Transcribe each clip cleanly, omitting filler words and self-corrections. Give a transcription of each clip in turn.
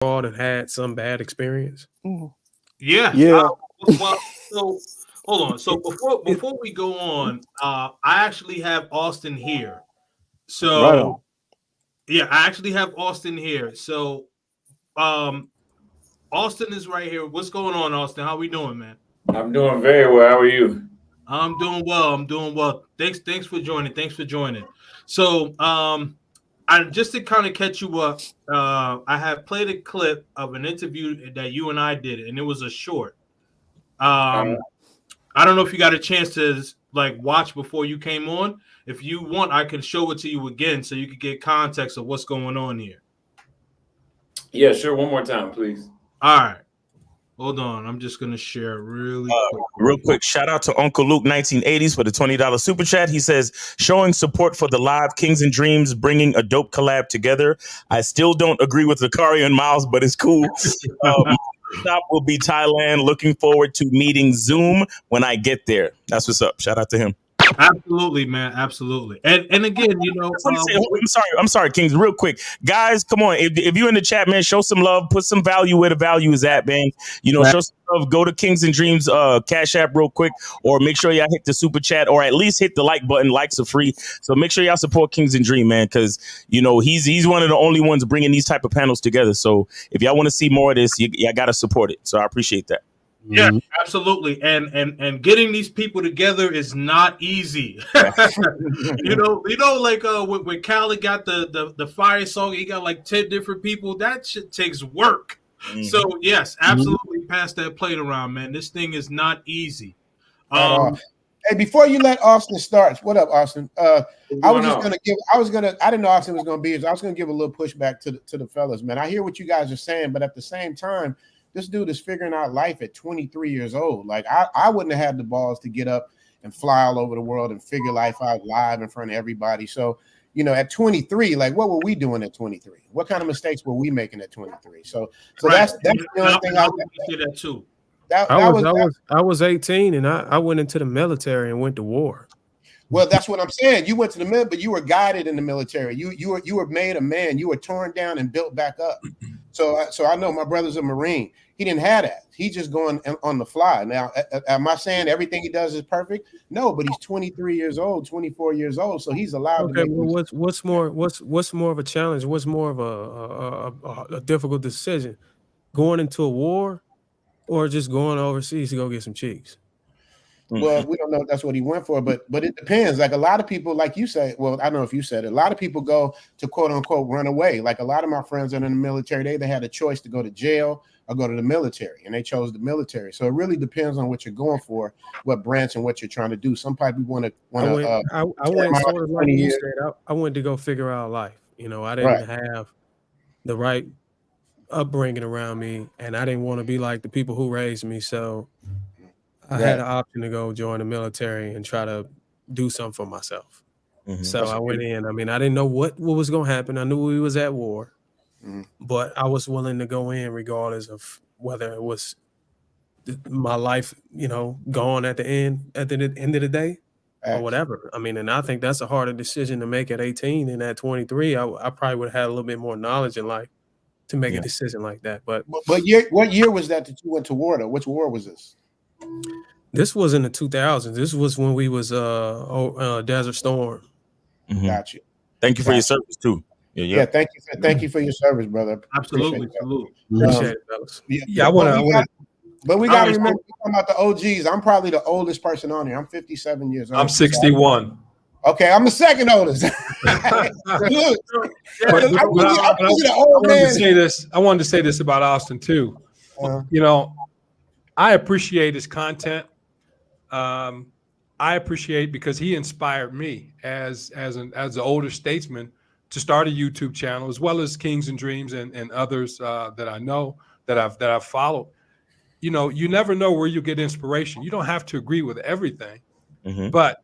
abroad and had some bad experience? Yes. Yeah. Well, so hold on. So It, before we go on, I actually have Austin here. Right on. So yeah, I actually have Austin here. So um, Austin is right here. What's going on, Austin? How we doing, man? I'm doing very well. How are you? I'm doing well. I'm doing well. Thanks for joining. Thanks for joining. So, I just to kind of catch you up, I have played a clip of an interview that you and I did, and it was a short. Uh, Um, I don't know if you got a chance to like watch before you came on. If you want, I can show it to you again so you can get context of what's going on here. yeah, sure. One more time, please. All right, hold on. I'm just gonna share it really quick. Real quick, shout out to Uncle Luke 1980s for the $20 super chat. He says, showing support for the live Kings and Dreams, bringing a dope collab together. I still don't agree with Zakaria and Miles, but it's cool. Stop will be Thailand. Looking forward to meeting Zoom when I get there. That's what's up. Shout out to him. Absolutely, man. Absolutely. And again, you know, Let me say, I'm sorry, Kings. Real quick, guys, come on. If you're in the chat, man, show some love. Put some value where the value is at, man. You know, show some love. Go to Kings and Dreams Cash App real quick, or make sure y'all hit the super chat, or at least hit the like button. Likes are free, so make sure y'all support Kings and Dream, man, because you know he's one of the only ones bringing these type of panels together. So if y'all want to see more of this, y'all gotta support it. So I appreciate that. yeah, absolutely. And getting these people together is not easy. you know, like when Khaled got the fire song, he got like 10 different people. That shit takes work. So yes, absolutely pass that plate around, man. This thing is not easy. Hey, before you let Austin start, what up, Austin? I was just on? gonna give. I didn't know Austin was gonna be here. So I was gonna give a little pushback to the fellas, man. I hear what you guys are saying, but at the same time, this dude is figuring out life at 23 years old. Like I wouldn't have had the balls to get up and fly all over the world and figure life out live in front of everybody. So, you know, at 23, like what were we doing at 23? What kind of mistakes were we making at 23? So Right. that's the only thing I would say that too. I was 18 and I went into the military and went to war. Well, that's what I'm saying. You went to the military, but you were guided in the military. You were made a man. You were torn down and built back up. So I know my brother's a Marine. He didn't have that. He's just going on the fly. Now, am I saying everything he does is perfect? No, but he's 23 years old, 24 years old, so he's allowed to Okay, make. well, what's more of a challenge? What's more of a difficult decision? Going into a war or just going overseas to go get some chicks? Well, we don't know if that's what he went for, but it depends. Like a lot of people, like you say, well, I don't know if you said it. A lot of people go to quote unquote run away. Like a lot of my friends that are in the military, they had a choice to go to jail or go to the military, and they chose the military. So it really depends on what you're going for, what branch and what you're trying to do. Some people want to. I went sort of like you said. I wanted to go figure out life. You know, I didn't have the right upbringing around me, and I didn't want to be like the people who raised me. So I had an option to go join the military and try to do something for myself. So I went in. I mean, I didn't know what was going to happen. I knew we was at war, but I was willing to go in regardless of whether it was my life, you know, gone at the end of the day or whatever. I mean, and I think that's a harder decision to make at 18 than at 23. I probably would have had a little bit more knowledge in life to make a decision like that. But what year was that you went to war though? Which war was this? This was in the 2000s. This was when we was Desert Storm. Gotcha. Thank you for your service too. Yeah, thank you for your service, brother. Absolutely. Appreciate it, fellas. Yeah, I want to. But we got to remember talking about the OGs. I'm probably the oldest person on here. I'm 57 years old. I'm 61. Okay, I'm the second oldest. I wanted to say this about Austin too. You know, I appreciate his content. I appreciate because he inspired me as an older statesman to start a YouTube channel, as well as Kings and Dreams and others that I know that I've followed. You know, you never know where you get inspiration. You don't have to agree with everything, but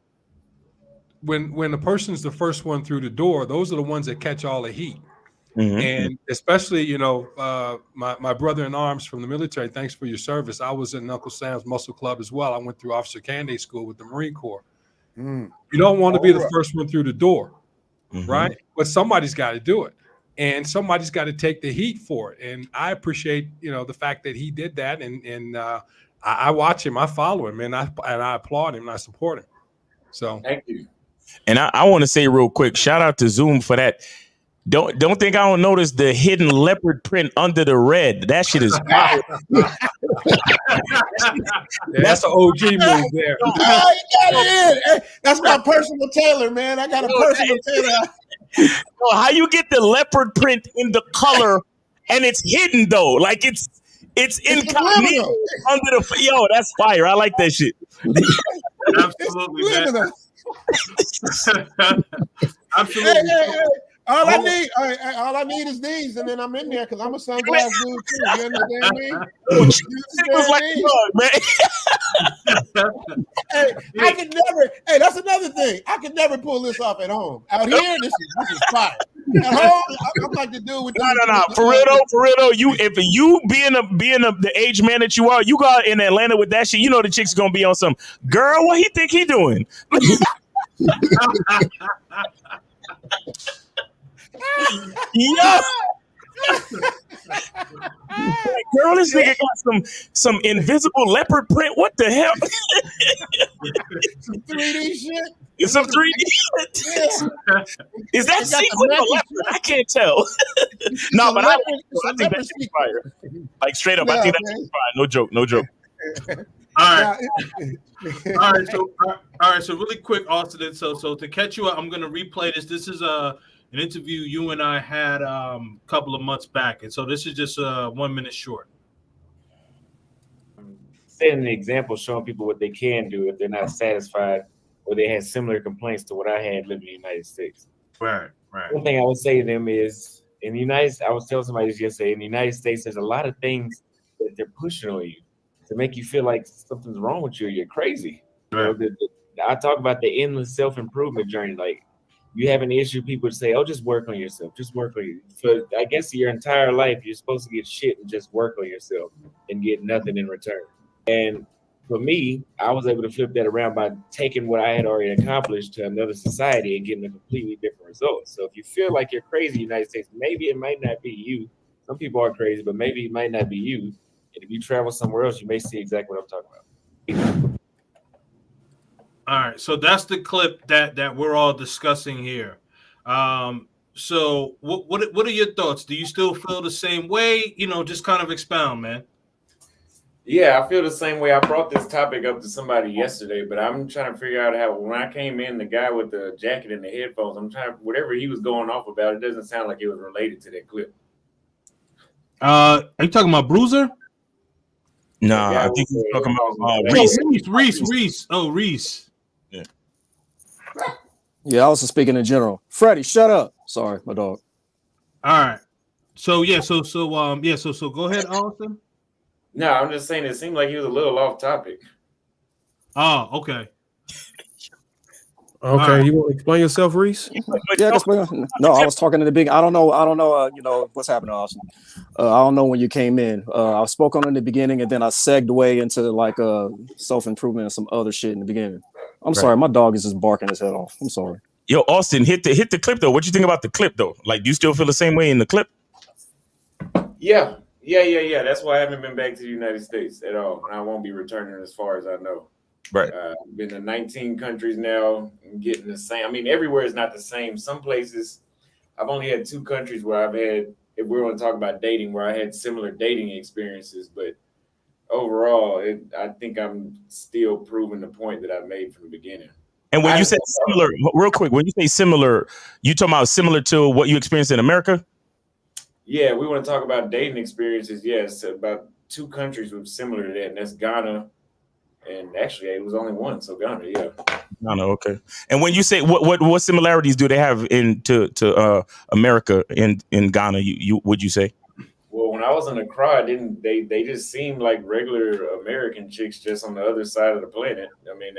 when a person's the first one through the door, those are the ones that catch all the heat. And especially, you know, my brother in arms from the military, thanks for your service. I was in Uncle Sam's Muscle Club as well. I went through Officer Candidate School with the Marine Corps. You don't want to be the first one through the door, right? But somebody's got to do it. and somebody's got to take the heat for it. And I appreciate, the fact that he did that. And I watch him, I follow him, and I applaud him and I support him. So thank you. And I want to say real quick, shout out to Zoom for that. Don't think I don't notice the hidden leopard print under the red. That shit is fire. that's an OG move there. Oh, you got it in. Hey, that's my personal tailor, man. I got a personal tailor. How you get the leopard print in the color and it's hidden though? Like it's incognito under the that's fire. I like that shit. Absolutely, man. Absolutely. Hey. All I need is these, and then I'm in there because I'm a sunglass dude too. You understand me? I could never. Hey, that's another thing. I could never pull this off at home. Out here, this is fire. At home, I'm like the dude with no. For real though. If you being the age man that you are, you go out in Atlanta with that shit. You know the chick's gonna be on some girl. What he think he doing? Yeah. Girl, this nigga got some invisible leopard print. What the hell? Some 3D shit. Some 3D shit. Yeah. Is that sequin or leopard? I can't tell. No, but I think that's fire. Like straight up, I think that's fire. No joke. All right. So really quick, Auston. So to catch you up, I'm gonna replay this. This is an interview you and I had a couple of months back, and so this is just 1 minute short. Setting an example, showing people what they can do if they're not satisfied or they had similar complaints to what I had living in the United States. Right. One thing I would say to them is, I was telling somebody this yesterday, in the United States, there's a lot of things that they're pushing on you to make you feel like something's wrong with you or you're crazy. Right. I talk about the endless self-improvement journey. Like, you have an issue, people say, oh, just work on yourself. Just work on you. For, I guess, your entire life, you're supposed to get shit and just work on yourself and get nothing in return. And for me, I was able to flip that around by taking what I had already accomplished to another society and getting a completely different result. So if you feel like you're crazy in the United States, maybe it might not be you. Some people are crazy, but maybe it might not be you. And if you travel somewhere else, you may see exactly what I'm talking about. All right, so that's the clip that we're all discussing here. So what are your thoughts? Do you still feel the same way? Just kind of expound, man. Yeah, I feel the same way. I brought this topic up to somebody yesterday, but I'm trying to figure out how, when I came in, the guy with the jacket and the headphones, whatever he was going off about, it doesn't sound like it was related to that clip. Are you talking about Bruiser? No, I think he's talking about Reese. Oh, Reese. Yeah, I was just speaking in general. Freddie, shut up. Sorry, my dog. All right. So go ahead, Auston. No, I'm just saying it seemed like he was a little off topic. Oh, okay. Okay, right. You want to explain yourself, Reese? Yeah, no, I was talking in the beginning. I don't know, what's happening, Auston. I don't know when you came in. I spoke on in the beginning, and then I segued away into like self-improvement and some other shit in the beginning. I'm sorry, my dog is just barking his head off. I'm sorry. Yo, Auston, hit the clip though. What you think about the clip though? Like, do you still feel the same way in the clip? Yeah. That's why I haven't been back to the United States at all, and I won't be returning as far as I know. Right. Been to 19 countries now, and getting the same. I mean, everywhere is not the same. Some places, I've only had 2 countries where I've had, if we're going to talk about dating, where I had similar dating experiences. But overall, I think I'm still proving the point that I made from the beginning. And when you say similar, real quick, when you say similar, you talking about similar to what you experienced in America? Yeah, we want to talk about dating experiences. Yes, about 2 countries were similar to that, and that's Ghana. And actually, it was only one, so Ghana, yeah. Ghana, okay. And when you say what similarities do they have to America in Ghana? You would you say? Well, when I was in Accra, they just seemed like regular American chicks, just on the other side of the planet. I mean,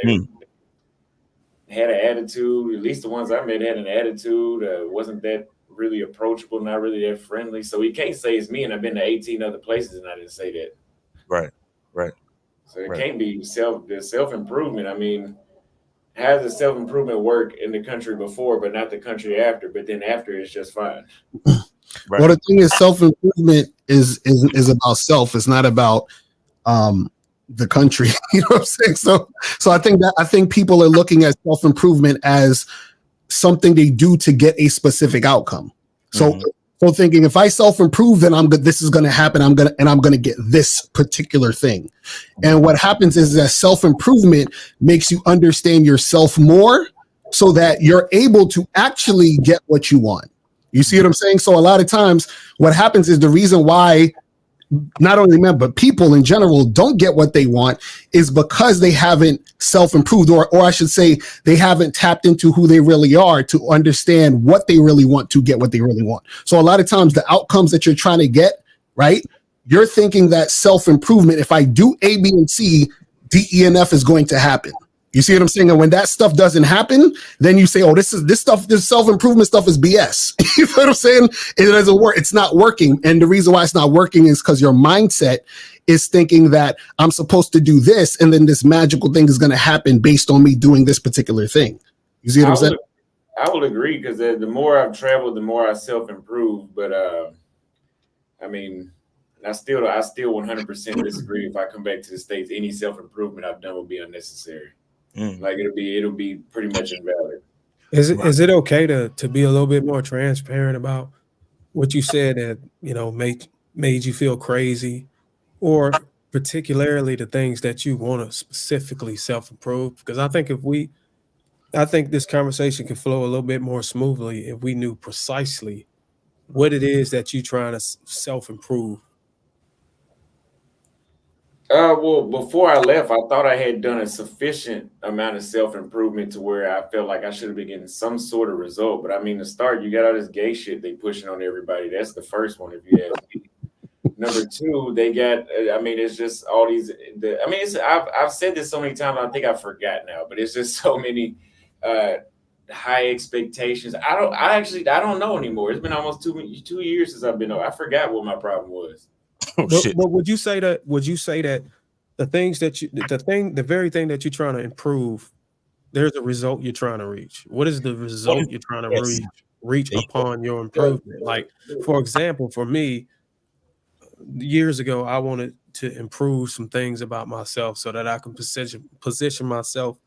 they had an attitude. At least the ones I met had an attitude. Wasn't that really approachable, not really that friendly. So you can't say it's me, and I've been to 18 other places, and I didn't say that. Right. So it can't be self-improvement. I mean, how does the self-improvement work in the country before, but not the country after? But then after, it's just fine. Right. Well, the thing is, self-improvement is about self. It's not about the country. You know what I'm saying? So I think people are looking at self-improvement as something they do to get a specific outcome. So so thinking, if I self-improve, then I'm good, this is gonna happen. I'm gonna get this particular thing. And what happens is that self-improvement makes you understand yourself more so that you're able to actually get what you want. You see what I'm saying? So a lot of times what happens is the reason why not only men, but people in general don't get what they want is because they haven't self-improved, or I should say they haven't tapped into who they really are to understand what they really want to get what they really want. So a lot of times the outcomes that you're trying to get, right? You're thinking that self-improvement, if I do A, B, and C, D, E, and F is going to happen. You see what I'm saying? And when that stuff doesn't happen, then you say, oh, this self-improvement stuff is BS. You know what I'm saying? It doesn't work. It's not working. And the reason why it's not working is because your mindset is thinking that I'm supposed to do this, and then this magical thing is going to happen based on me doing this particular thing. You see what I'm saying? I will agree, because the more I've traveled, the more I self-improve. But I mean, I still 100% disagree. If I come back to the States, any self-improvement I've done will be unnecessary. Like it'll be pretty much invalid. Is it okay to be a little bit more transparent about what you said that, you know, made you feel crazy, or particularly the things that you want to specifically self-improve? Because I think this conversation could flow a little bit more smoothly if we knew precisely what it is that you're trying to self-improve. Well, before I left, I thought I had done a sufficient amount of self-improvement to where I felt like I should have been getting some sort of result. But I mean, to start, you got all this gay shit they pushing on everybody. That's the first one, if you ask me. Number two, they got, I mean, it's just all these, I've said this so many times, I think I forgot now, but it's just so many high expectations. I don't know anymore. It's been almost 2 years since I've been on. I forgot what my problem was. But would you say that the things that the very thing that you're trying to improve, there's a result you're trying to reach? What is the result you're trying to reach upon your improvement? Like, for example, for me, years ago, I wanted to improve some things about myself so that I can position myself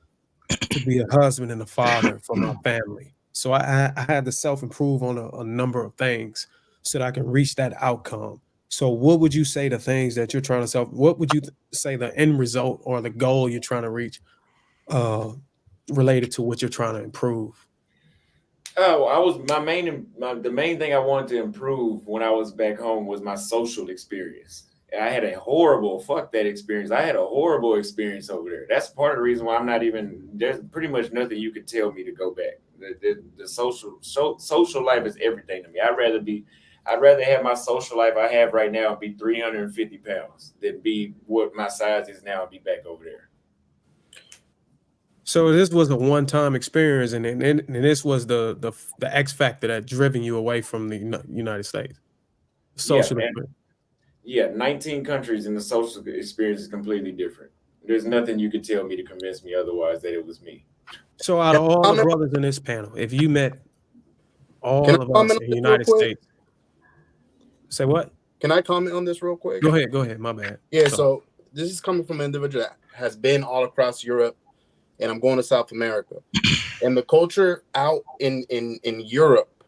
to be a husband and a father for my family. So I had to self-improve on a number of things so that I can reach that outcome. So what would you say the things that you're trying to what would you say the end result or the goal you're trying to reach related to what you're trying to improve? Oh, the main thing I wanted to improve when I was back home was my social experience. I had a horrible experience. I had a horrible experience over there. That's part of the reason why I'm not even, there's pretty much nothing you could tell me to go back. The social life is everything to me. I'd rather have my social life I have right now and be 350 pounds than be what my size is now and be back over there. So this was a one-time experience, and this was the X factor that driven you away from the United States. Social experience. Yeah, 19 countries and the social experience is completely different. There's nothing you could tell me to convince me otherwise that it was me. So out of all the brothers in this panel, if you met all of us in the United States, say what? Can I comment on this real quick? Go ahead. My bad. Yeah, so this is coming from an individual that has been all across Europe, and I'm going to South America. And the culture out in Europe,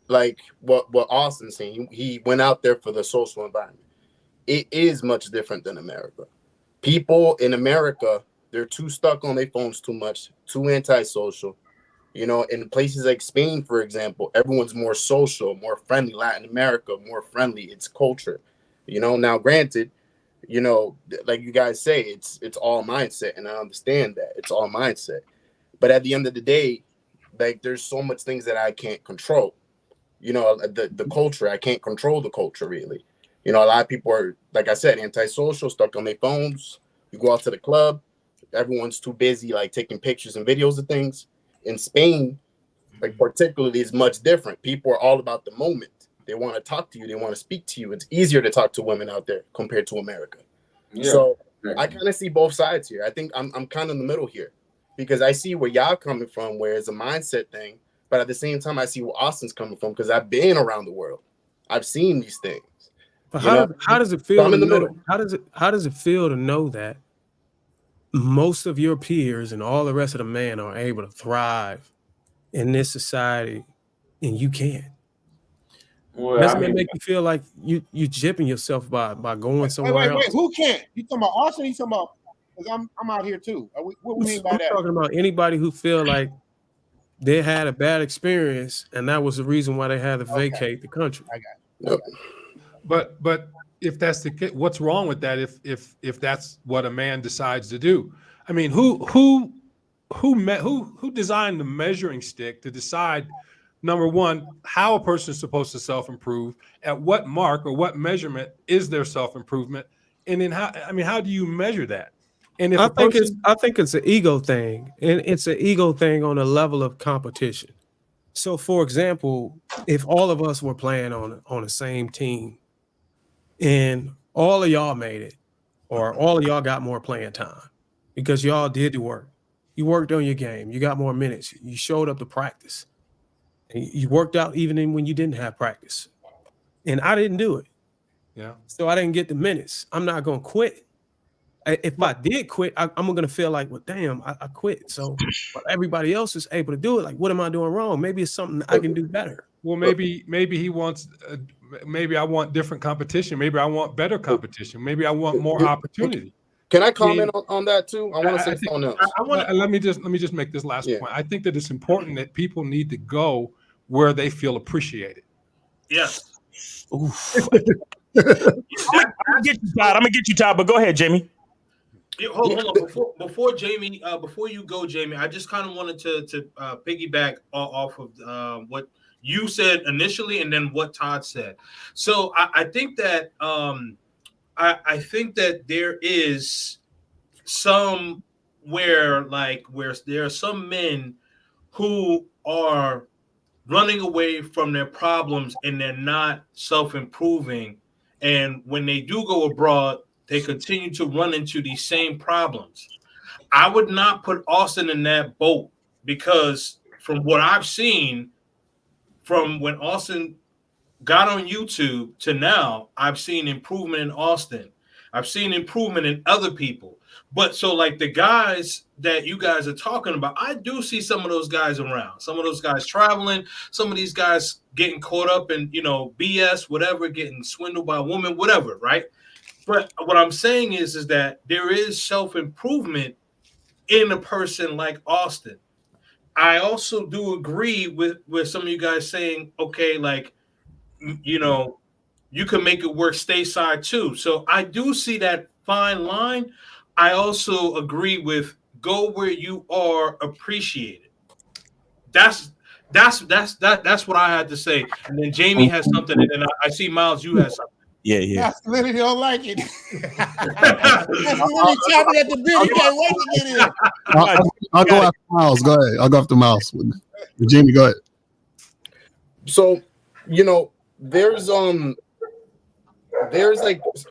like what Austin saying, he went out there for the social environment. It is much different than America. People in America, they're too stuck on their phones too much, too antisocial. You know, in places like Spain, for example, everyone's more social, more friendly. Latin America, more friendly. It's culture. You know, now granted, you know, like you guys say, it's all mindset, and I understand that it's all mindset. But at the end of the day, like there's so much things that I can't control. You know, the culture, I can't control the culture really. You know, a lot of people are, like I said, antisocial, stuck on their phones. You go out to the club, everyone's too busy, like taking pictures and videos of things. In Spain, like particularly, is much different. People are all about the moment. They want to talk to you. They want to speak to you. It's easier to talk to women out there compared to America. Yeah, so I kind of see both sides here. I think I'm kind of in the middle here because I see where y'all coming from, where it's a mindset thing. But at the same time, I see where Austin's coming from because I've been around the world. I've seen these things. But how does it feel? I'm in the middle. How does it feel to know that most of your peers and all the rest of the men are able to thrive in this society, and you can't? Well, Doesn't it make you feel like you jipping yourself by going somewhere else? Wait, who can't? You talking about Austin? You talking about? Because I'm out here too. What do you mean by I'm that? talking about anybody who feel like they had a bad experience, and that was the reason why they had to vacate the country. I got it. But if that's the case, what's wrong with that? If that's what a man decides to do, I mean, who designed the measuring stick to decide, number one, how a person is supposed to self-improve, at what mark or what measurement is their self-improvement, and then how do you measure that? And if I think it's an ego thing, and it's an ego thing on a level of competition. So, for example, if all of us were playing on the same team, and all of y'all made it, or all of y'all got more playing time because y'all did the work, you worked on your game, you got more minutes, you showed up to practice, and you worked out even when you didn't have practice, and I didn't do it. Yeah. So I didn't get the minutes. I'm not gonna quit. If I did quit, I'm going to feel like, well, damn, I quit. So everybody else is able to do it. Like, what am I doing wrong? Maybe it's something I can do better. Well, maybe he wants, maybe I want different competition. Maybe I want better competition. Maybe I want more opportunity. Can I comment on that too? I want to say something else. Let me just make this last point. I think that it's important that people need to go where they feel appreciated. Yes. I'm gonna get you, Todd. But go ahead, Jamie. Hold on. Before Jamie, before you go, Jamie, I just kind of wanted to piggyback off of what you said initially, and then what Todd said. So I think that I think that there is where there are some men who are running away from their problems and they're not self-improving, and when they do go abroad, they continue to run into these same problems. I would not put Austin in that boat, because from what I've seen, from when Austin got on YouTube to now, I've seen improvement in Austin. I've seen improvement in other people. But so like the guys that you guys are talking about, I do see some of those guys around, some of those guys traveling, some of these guys getting caught up in, BS, whatever, getting swindled by a woman, whatever, right? But what I'm saying is that there is self-improvement in a person like Austin. I also do agree with some of you guys saying, okay, like, you can make it work stateside too. So I do see that fine line. I also agree with go where you are appreciated. That's what I had to say. And then Jamie has something, and then I see Miles, you have something. Yeah. Masculinity don't like it. Masculinity chopping at the bit. You can't wait to get in. I'll go after Miles. Go ahead. I'll go after Miles. Jamie, go ahead. So, there's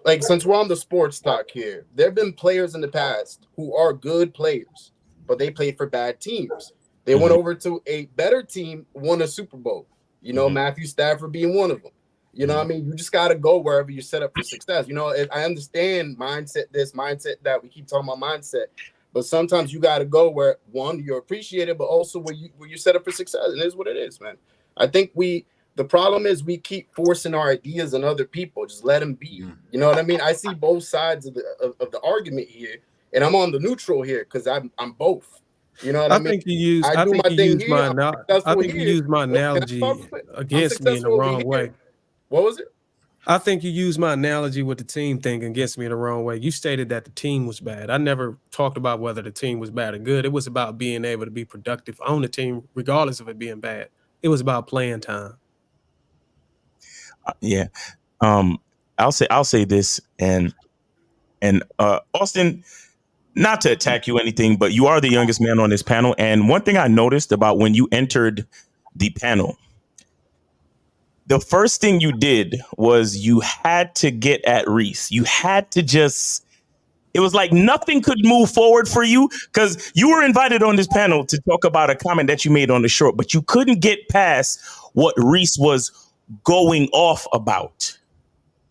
like since we're on the sports talk here, there have been players in the past who are good players, but they played for bad teams. They went over to a better team, won a Super Bowl. Matthew Stafford being one of them. You just got to go wherever you're set up for success. I understand mindset this, mindset that. We keep talking about mindset, but sometimes you got to go where, one, you're appreciated, but also where you're set up for success. And it is what it is, man. I think the problem is we keep forcing our ideas on other people. Just let them be. You know what I mean? I see both sides of the argument here, and I'm on the neutral here because I'm both. You know what I mean? I think you use my analogy against me in the wrong way. What was it? I think you used my analogy with the team thing against me in the wrong way. You stated that the team was bad. I never talked about whether the team was bad or good. It was about being able to be productive on the team, regardless of it being bad. It was about playing time. Yeah. I'll say this, and Austin, not to attack you or anything, but you are the youngest man on this panel. And one thing I noticed about when you entered the panel, the first thing you did was you had to get at Reese. You had to it was like nothing could move forward for you, because you were invited on this panel to talk about a comment that you made on the short, but you couldn't get past what Reese was going off about?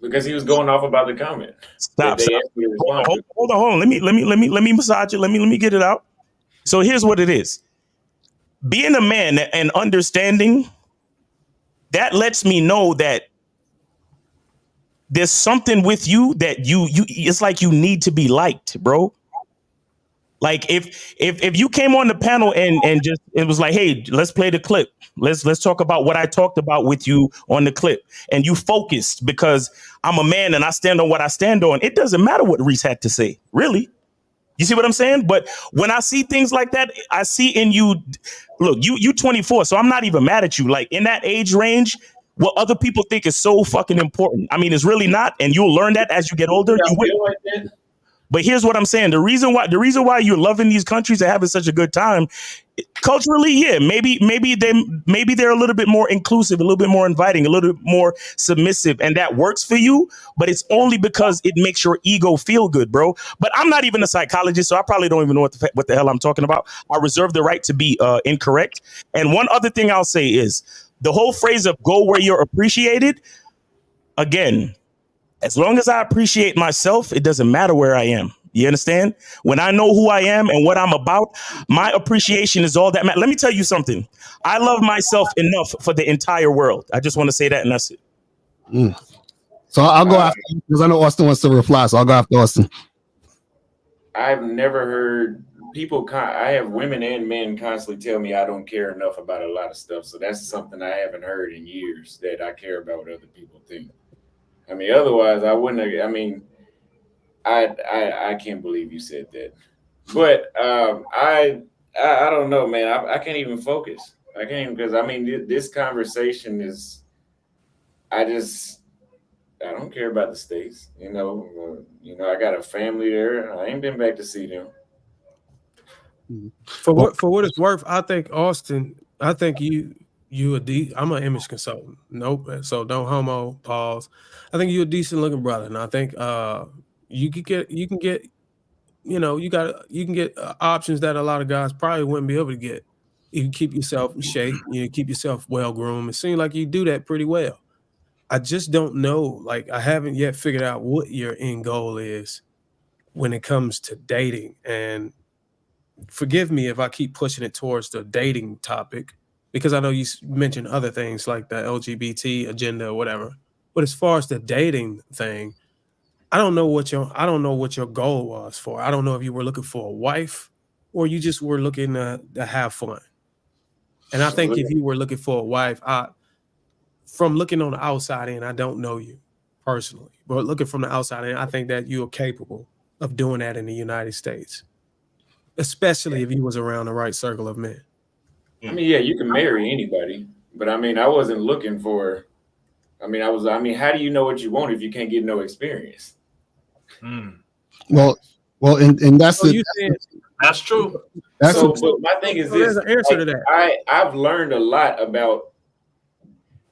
Because he was going off about the comment. Stop. They asked me to respond to. Hold on. Let me massage it. Let me get it out. So here's what it is. Being a man and understanding, that lets me know that there's something with you that you it's like you need to be liked, bro. Like if you came on the panel and just it was like, hey, let's play the clip. Let's talk about what I talked about with you on the clip, and you focused because I'm a man and I stand on what I stand on. It doesn't matter what Reese had to say, really. You see what I'm saying? But when I see things like that, I see in you. Look, you 24, so I'm not even mad at you. Like in that age range, what other people think is so fucking important. I mean, it's really not, and you'll learn that as you get older. You will. Like that? But here's what I'm saying. The reason why you're loving these countries and having such a good time, culturally, yeah, maybe they're a little bit more inclusive, a little bit more inviting, a little bit more submissive, and that works for you. But it's only because it makes your ego feel good, bro. But I'm not even a psychologist, so I probably don't even know what the hell I'm talking about. I reserve the right to be incorrect. And one other thing I'll say is the whole phrase of "go where you're appreciated." Again, as long as I appreciate myself, it doesn't matter where I am. You understand? When I know who I am and what I'm about, my appreciation is all that matters. Let me tell you something. I love myself enough for the entire world. I just want to say that, and that's it. So I'll go after, because I know Austin wants to reply, so I'll go after Austin. I've never heard people. I have women and men constantly tell me I don't care enough about a lot of stuff. So that's something I haven't heard in years, that I care about what other people think. I mean, otherwise I wouldn't have. I mean, I can't believe you said that. But I don't know, man. I can't even focus. I can't even, because I mean this conversation is. I don't care about the States. You know, I got a family there. I ain't been back to see them. For what it's worth, I think Austin. I think I'm an image consultant. Nope. So don't homo pause. I think you're a decent looking brother, and I think you can get options that a lot of guys probably wouldn't be able to get. You can keep yourself in shape. You keep yourself well groomed. It seems like you do that pretty well. I just don't know. Like I haven't yet figured out what your end goal is when it comes to dating. And forgive me if I keep pushing it towards the dating topic, because I know you mentioned other things like the LGBT agenda or whatever. But as far as the dating thing, I don't know what your goal was for. I don't know if you were looking for a wife or you just were looking to have fun. And I think if you were looking for a wife, from looking on the outside in, I don't know you personally, but looking from the outside in, I think that you are capable of doing that in the United States, especially if you was around the right circle of men. I mean, yeah, you can marry anybody, but I mean, I wasn't looking for. I mean, how do you know what you want if you can't get no experience? Well, and that's that's true. So my thing is this: there's an answer to that. I've learned a lot about,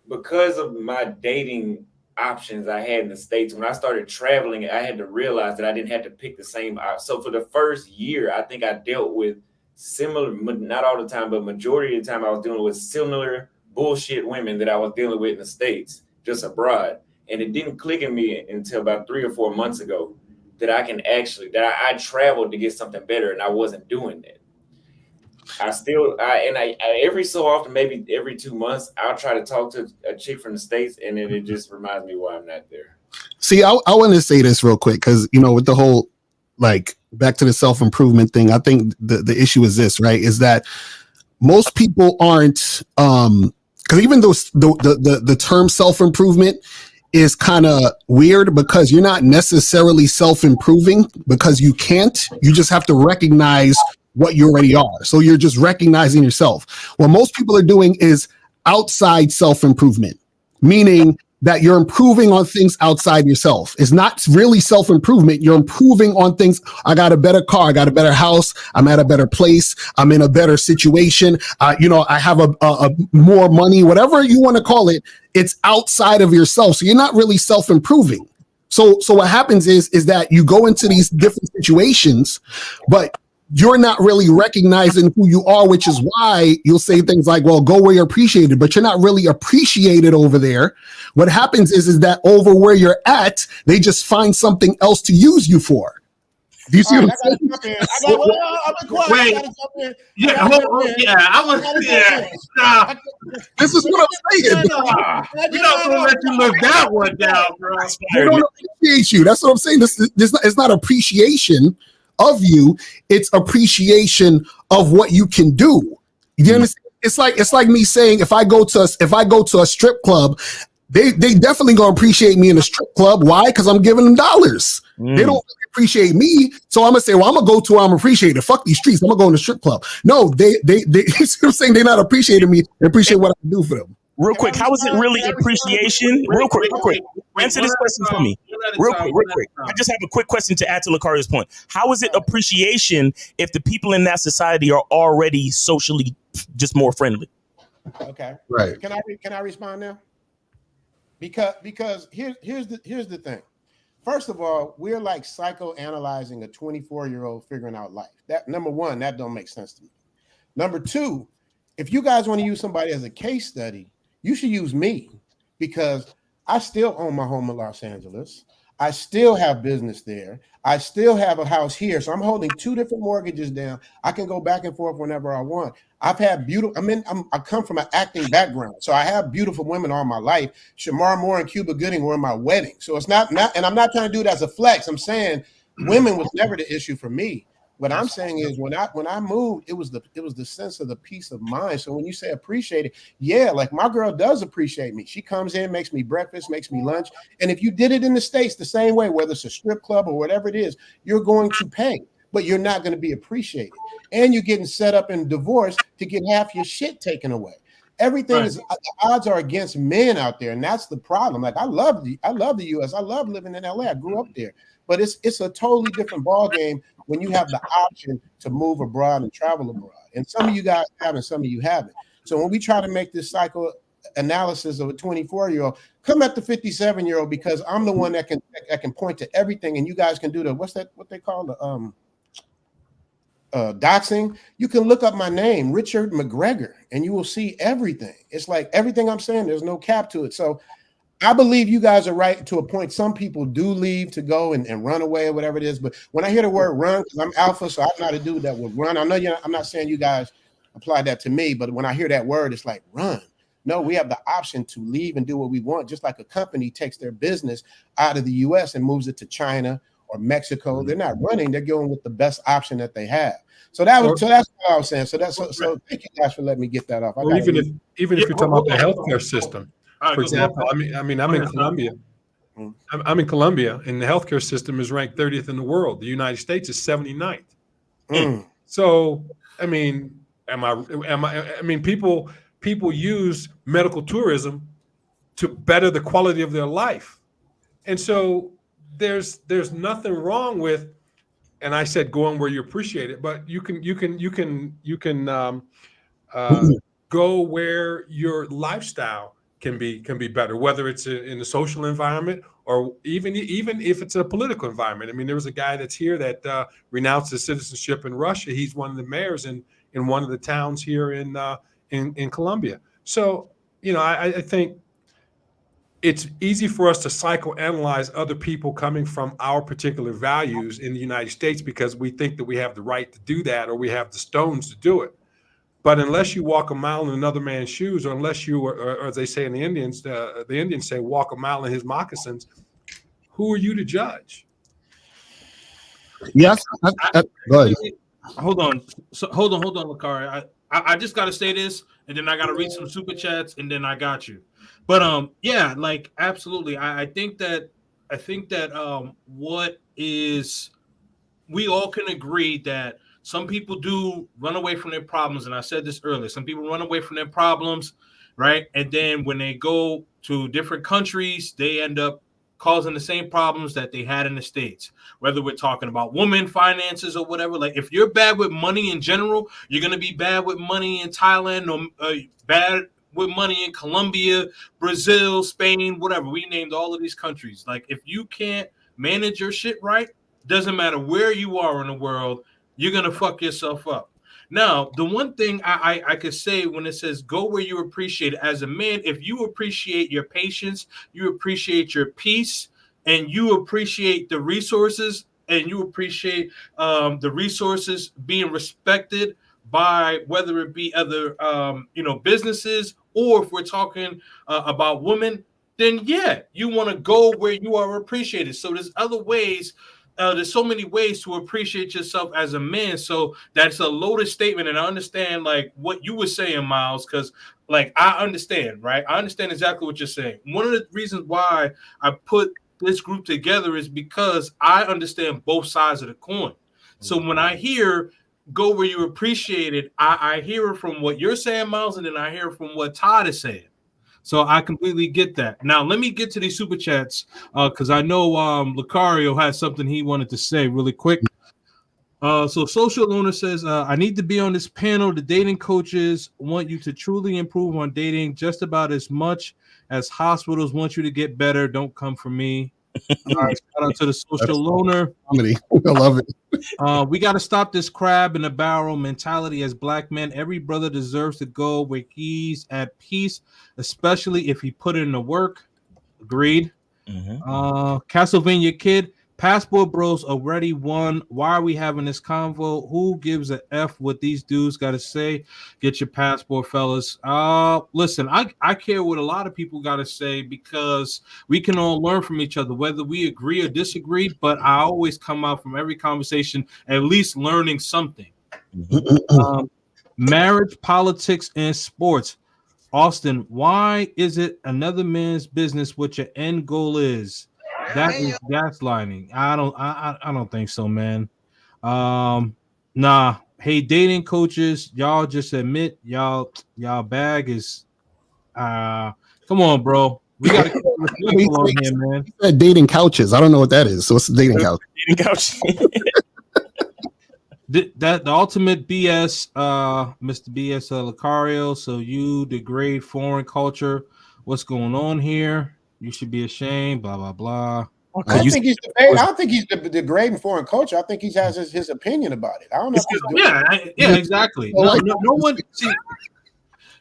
because of my dating options I had in the States. When I started traveling, I had to realize that I didn't have to pick the same. So for the first year, I think I dealt with similar, not all the time, but majority of the time I was dealing with similar bullshit women that I was dealing with in the States, just abroad. And it didn't click in me until about 3 or 4 months ago that I traveled to get something better, and I wasn't doing that. I every so often, maybe every 2 months, I'll try to talk to a chick from the States, and then it just reminds me why I'm not there. See, I want to say this real quick, because with the whole, like, back to the self-improvement thing, I think the issue is this, right? Is that most people aren't, because even though the term self-improvement is kind of weird, because you're not necessarily self-improving because you can't. You just have to recognize what you already are. So you're just recognizing yourself. What most people are doing is outside self-improvement, meaning that you're improving on things outside yourself. It's not really self-improvement. You're improving on things. I got a better car. I got a better house. I'm at a better place. I'm in a better situation. I have a more money, whatever you want to call it. It's outside of yourself. So you're not really self-improving. So what happens is that you go into these different situations, but you're not really recognizing who you are, which is why you'll say things like, well, go where you're appreciated, but you're not really appreciated over there. What happens is that over where you're at, they just find something else to use you for. Do you see what I'm saying? This is what I'm saying. We're not going to let you live that one down, bro. They don't appreciate you. That's what I'm saying. It's not appreciation of you. It's appreciation of what you can do. You understand? It's like me saying if I go to a strip club, they definitely gonna appreciate me in a strip club. Why? Because I'm giving them dollars. They don't appreciate me, so I'm gonna say, well, I'm gonna go to where I'm appreciated. Fuck these streets. I'm gonna go in the strip club. No, they you see what I'm saying? They're not appreciating me. They appreciate what I can do for them. Real quick, how is it really appreciation? Real quick. Answer this question for me. Real quick. I just have a quick question to add to Lucario's point. How is it appreciation if the people in that society are already socially just more friendly? Okay. Right. Can I respond now? Because here's the thing. First of all, we're like psychoanalyzing a 24-year-old figuring out life. That number one, that don't make sense to me. Number two, if you guys want to use somebody as a case study, you should use me because I still own my home in Los Angeles. I still have business there. I still have a house here. So I'm holding 2 different mortgages down. I can go back and forth whenever I want. I've had beautiful, I come from an acting background. So I have beautiful women all my life. Shamar Moore and Cuba Gooding were in my wedding. So it's not, and I'm not trying to do it as a flex. I'm saying women was never the issue for me. What I'm saying is when I moved, it was the sense of the peace of mind. So when you say appreciate it, yeah, like my girl does appreciate me. She comes in, makes me breakfast, makes me lunch. And if you did it in the States the same way, whether it's a strip club or whatever it is, you're going to pay, but you're not going to be appreciated. And you're getting set up in divorce to get half your shit taken away. Everything is, the odds are against men out there, and that's the problem. Like I love the US. I love living in LA. I grew up there. But it's a totally different ball game when you have the option to move abroad and travel abroad. And some of you guys have, and some of you haven't. So when we try to make this psychoanalysis of a 24-year-old, come at the 57-year-old because I'm the one that can point to everything, and you guys can do what they call the doxing. You can look up my name, Richard McGregor, and you will see everything. It's like everything I'm saying, there's no cap to it. So I believe you guys are right to a point. Some people do leave to go and run away or whatever it is. But when I hear the word run, because I'm alpha, so I'm not a dude that would run. I know I'm not saying you guys apply that to me, but when I hear that word, it's like run. No, we have the option to leave and do what we want, just like a company takes their business out of the US and moves it to China or Mexico. They're not running, they're going with the best option that they have. So that's what I was saying. So thank you guys for letting me get that off. Even if you're talking about the healthcare system. For example, I'm in Colombia. I'm in Colombia, and the healthcare system is ranked 30th in the world. The United States is 79th. So, people use medical tourism to better the quality of their life, and so there's nothing wrong with. And I said going where you appreciate it, but you can go where your lifestyle can be better, whether it's in the social environment or even if it's a political environment. I mean, there was a guy that's here that renounced his citizenship in Russia. He's one of the mayors in one of the towns here in Colombia. So, I think it's easy for us to psychoanalyze other people coming from our particular values in the United States because we think that we have the right to do that or we have the stones to do it. But unless you walk a mile in another man's shoes, or unless you, or as they say in the Indians say, walk a mile in his moccasins, who are you to judge? Yes. Go ahead. Hold on, Lakari. I just got to say this, and then I got to read some super chats, and then I got you. But yeah, like absolutely. I think that what is, we all can agree that some people do run away from their problems, and I said this earlier. Some people run away from their problems, right? And then when they go to different countries, they end up causing the same problems that they had in the States. Whether we're talking about women, finances, or whatever. Like if you're bad with money in general, you're gonna be bad with money in Thailand, or bad with money in Colombia, Brazil, Spain, whatever. We named all of these countries. Like if you can't manage your shit right, doesn't matter where you are in the world, you're gonna fuck yourself up. Now, the one thing I could say when it says go where you appreciate it, as a man, if you appreciate your patience, you appreciate your peace, and you appreciate the resources, and you appreciate the resources being respected by whether it be other businesses, or if we're talking about women, then yeah, you want to go where you are appreciated. So there's other ways. There's so many ways to appreciate yourself as a man. So that's a loaded statement, and I understand like what you were saying, Miles, because like I understand, right? I understand exactly what you're saying. One of the reasons why I put this group together is because I understand both sides of the coin. So when I hear go where you appreciate it, I hear it from what you're saying, Miles, and then I hear it from what Todd is saying. So I completely get that. Now let me get to these super chats because I know Lucario has something he wanted to say really quick. So Social Owner says, I need to be on this panel. The dating coaches want you to truly improve on dating just about as much as hospitals want you to get better. Don't come for me. All right, shout out to the Social Loner. Comedy. I love it. We got to stop this crab in the barrel mentality as black men. Every brother deserves to go where he's at peace, especially if he put in the work. Agreed. Castlevania Kid, Passport Bros already won. Why are we having this convo? Who gives a F what these dudes got to say? Get your passport, fellas. Listen, I care what a lot of people got to say because we can all learn from each other, whether we agree or disagree. But I always come out from every conversation at least learning something. Marriage, politics, and sports. Austin, why is it another man's business what your end goal is? That is gaslighting. I don't think so, man. Nah. Hey, dating coaches, y'all just admit y'all bag is come on, bro. We gotta keep respectful on here, man. He said dating couches. I don't know what that is. So what's the dating couch? Dating couch. The ultimate BS, Mr. BS Lucario. So you degrade foreign culture. What's going on here? You should be ashamed. Blah blah blah. I don't think he's degrading foreign culture. I think he has his opinion about it. I don't know. Yeah, exactly. No one. See,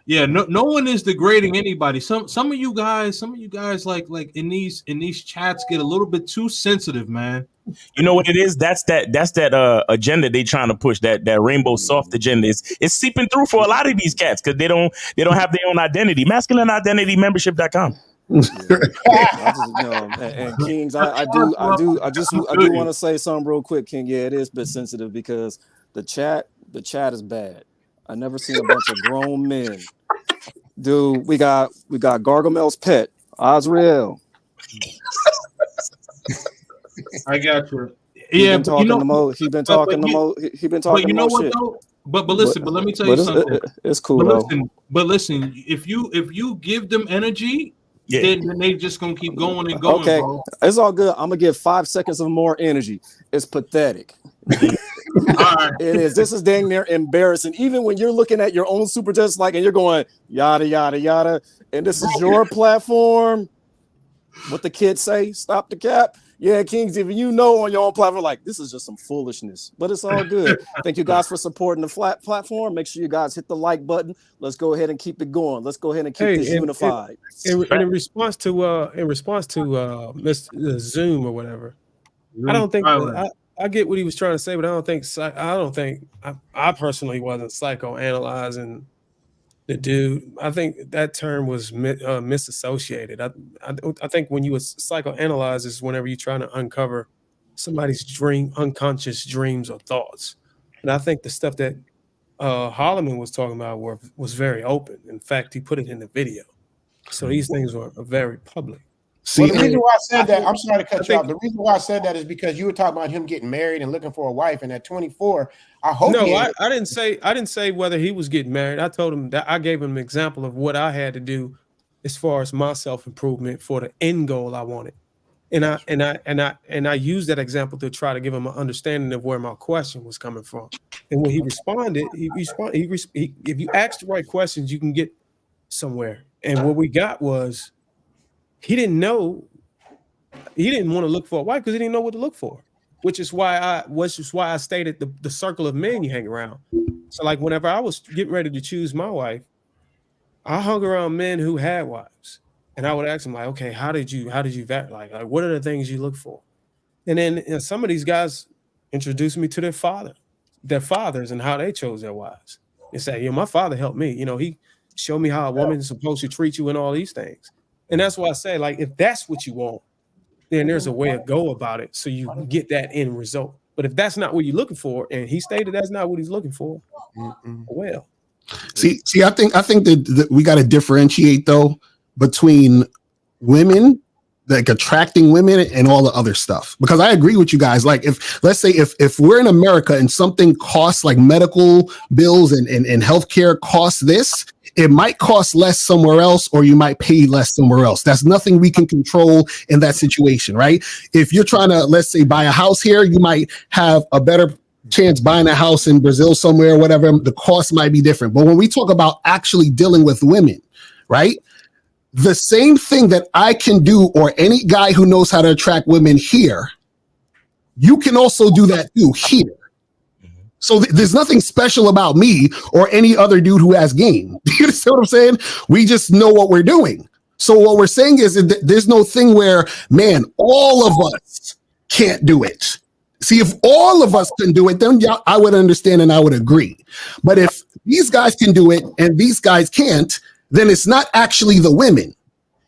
yeah, no one is degrading anybody. Some of you guys like in these chats get a little bit too sensitive, man. You know what it is? That's that agenda they trying to push, that rainbow soft agenda. It's seeping through for a lot of these cats because they don't have their own identity. MasculineIdentityMembership.com. And Kings, I do want to say something real quick, King. Yeah, it is a bit sensitive because the chat is bad. I never seen a bunch of grown men. Dude, we got Gargamel's pet, Azrael. I got you. He been talking the most. He been talking the most. He been talking. But you know what shit. though? But listen. But let me tell you something. It's cool. But listen. If you give them energy, then they just gonna keep going and going. Okay, bro. It's all good. I'm gonna give 5 seconds of more energy. It's pathetic. Right. It is. This is dang near embarrassing. Even when you're looking at your own super just like, and you're going yada yada yada, and this is your platform. What the kids say? Stop the cap. Yeah, Kings, if you know on your own platform, like this is just some foolishness, but it's all good. Thank you guys for supporting the flat platform. Make sure you guys hit the like button. Let's go ahead and keep it going. Let's go ahead and keep this unified. In response to Mr. Zoom or whatever, I don't think I get what he was trying to say, but I don't think I personally wasn't psychoanalyzing the dude. I think that term was misassociated. I think when you psychoanalyze is whenever you're trying to uncover somebody's unconscious dreams or thoughts. And I think the stuff that Holloman was talking about was very open. In fact, he put it in the video. So these things are very public. See, the reason why I said that, I'm sorry to cut you off. The reason why I said that is because you were talking about him getting married and looking for a wife, and at 24, I hope. No, I didn't say whether he was getting married. I told him that I gave him an example of what I had to do as far as my self-improvement for the end goal I wanted, and I used that example to try to give him an understanding of where my question was coming from. And when he responded, if you ask the right questions, you can get somewhere. And what we got was, he didn't want to look for a wife because he didn't know what to look for. which is why I stated the circle of men you hang around. So like whenever I was getting ready to choose my wife, I hung around men who had wives, and I would ask them like, okay, how did you vet? Like what are the things you look for? And then some of these guys introduced me to their fathers and how they chose their wives. And say, my father helped me. He showed me how a woman is supposed to treat you and all these things. And that's why I say, like, if that's what you want, then there's a way to go about it so you get that end result. But if that's not what you're looking for, and he stated that's not what he's looking for, well. See, I think that we got to differentiate though between women, like attracting women, and all the other stuff. Because I agree with you guys. Like, let's say if we're in America and something costs like medical bills and healthcare costs this, it might cost less somewhere else, or you might pay less somewhere else. That's nothing we can control in that situation, right? If you're trying to, let's say, buy a house here, you might have a better chance buying a house in Brazil somewhere, whatever. The cost might be different. But when we talk about actually dealing with women, right? The same thing that I can do, or any guy who knows how to attract women here, you can also do that too here. So there's nothing special about me or any other dude who has game. You understand what I'm saying? We just know what we're doing. So what we're saying is that there's no thing where, man, all of us can't do it. See, if all of us can do it, then I would understand and I would agree. But if these guys can do it and these guys can't, then it's not actually the women.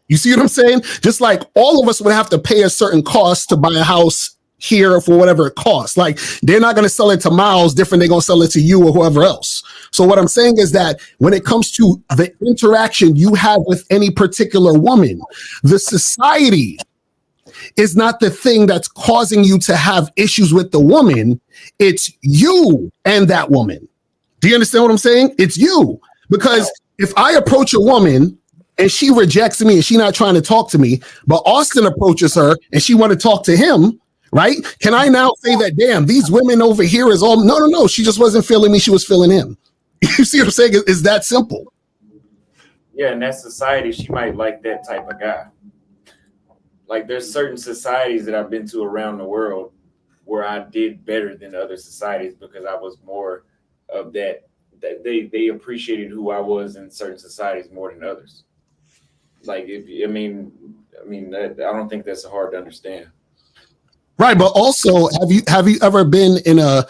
You see what I'm saying? Just like all of us would have to pay a certain cost to buy a house here for whatever it costs. Like, they're not going to sell it to Miles different. They're going to sell it to you or whoever else. So what I'm saying is that when it comes to the interaction you have with any particular woman, the society is not the thing that's causing you to have issues with the woman. It's you and that woman. Do you understand what I'm saying? It's you. Because if I approach a woman and she rejects me and she's not trying to talk to me, but Auston approaches her and she want to talk to him, right? Can I now say that, damn, these women over here is all, no, she just wasn't feeling me, she was feeling him. You see what I'm saying? It's that simple. Yeah, in that society, she might like that type of guy. Like, there's certain societies that I've been to around the world where I did better than other societies because I was more of that they appreciated who I was in certain societies more than others. Like, I don't think that's hard to understand. Right, but also, have you ever been in a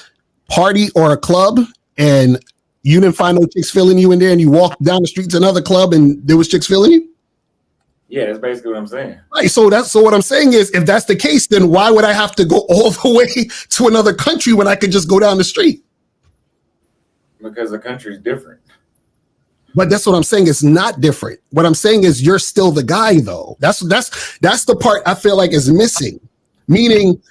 party or a club and you didn't find no chicks feeling you in there, and you walked down the street to another club and there was chicks feeling you? Yeah, that's basically what I'm saying. Right, so what I'm saying is, if that's the case, then why would I have to go all the way to another country when I could just go down the street? Because the country is different. But that's what I'm saying. It's not different. What I'm saying is you're still the guy, though. That's the part I feel like is missing. Meaning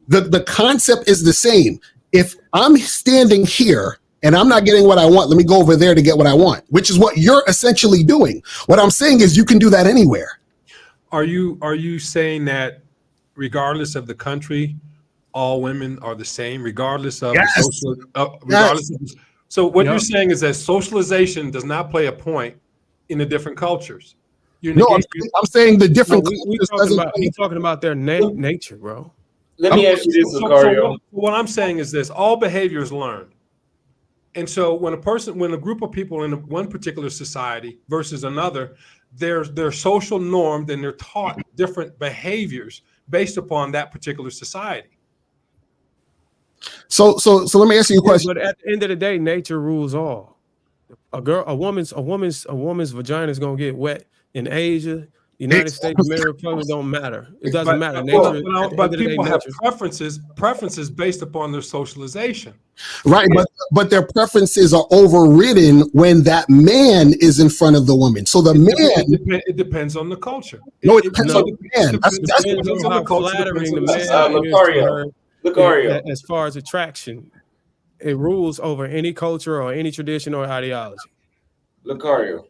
the concept is the same. If I'm standing here and I'm not getting what I want, let me go over there to get what I want, which is what you're essentially doing. What I'm saying is you can do that anywhere. Are you saying that regardless of the country, all women are the same, regardless of Yes. regardless of so what you're saying is that socialization does not play a point in the different cultures. No, I'm saying the different. He's talking about their nature, bro. Let me ask you this, Lucario. What I'm saying is this: all behavior is learned, and so when a group of people in one particular society versus another, their social norm, then they're taught different behaviors based upon that particular society. So let me ask you a question. But at the end of the day, nature rules all. A woman's vagina is gonna get wet in Asia, United States, America, don't matter. It doesn't matter. Nature, but people have preferences based upon their socialization. Right, but their preferences are overridden when that man is in front of the woman. So the man, it depends on the culture. No, it depends on the man. Depends on how flattering the man is to her. Lucario. As far as attraction, it rules over any culture or any tradition or ideology. Lucario.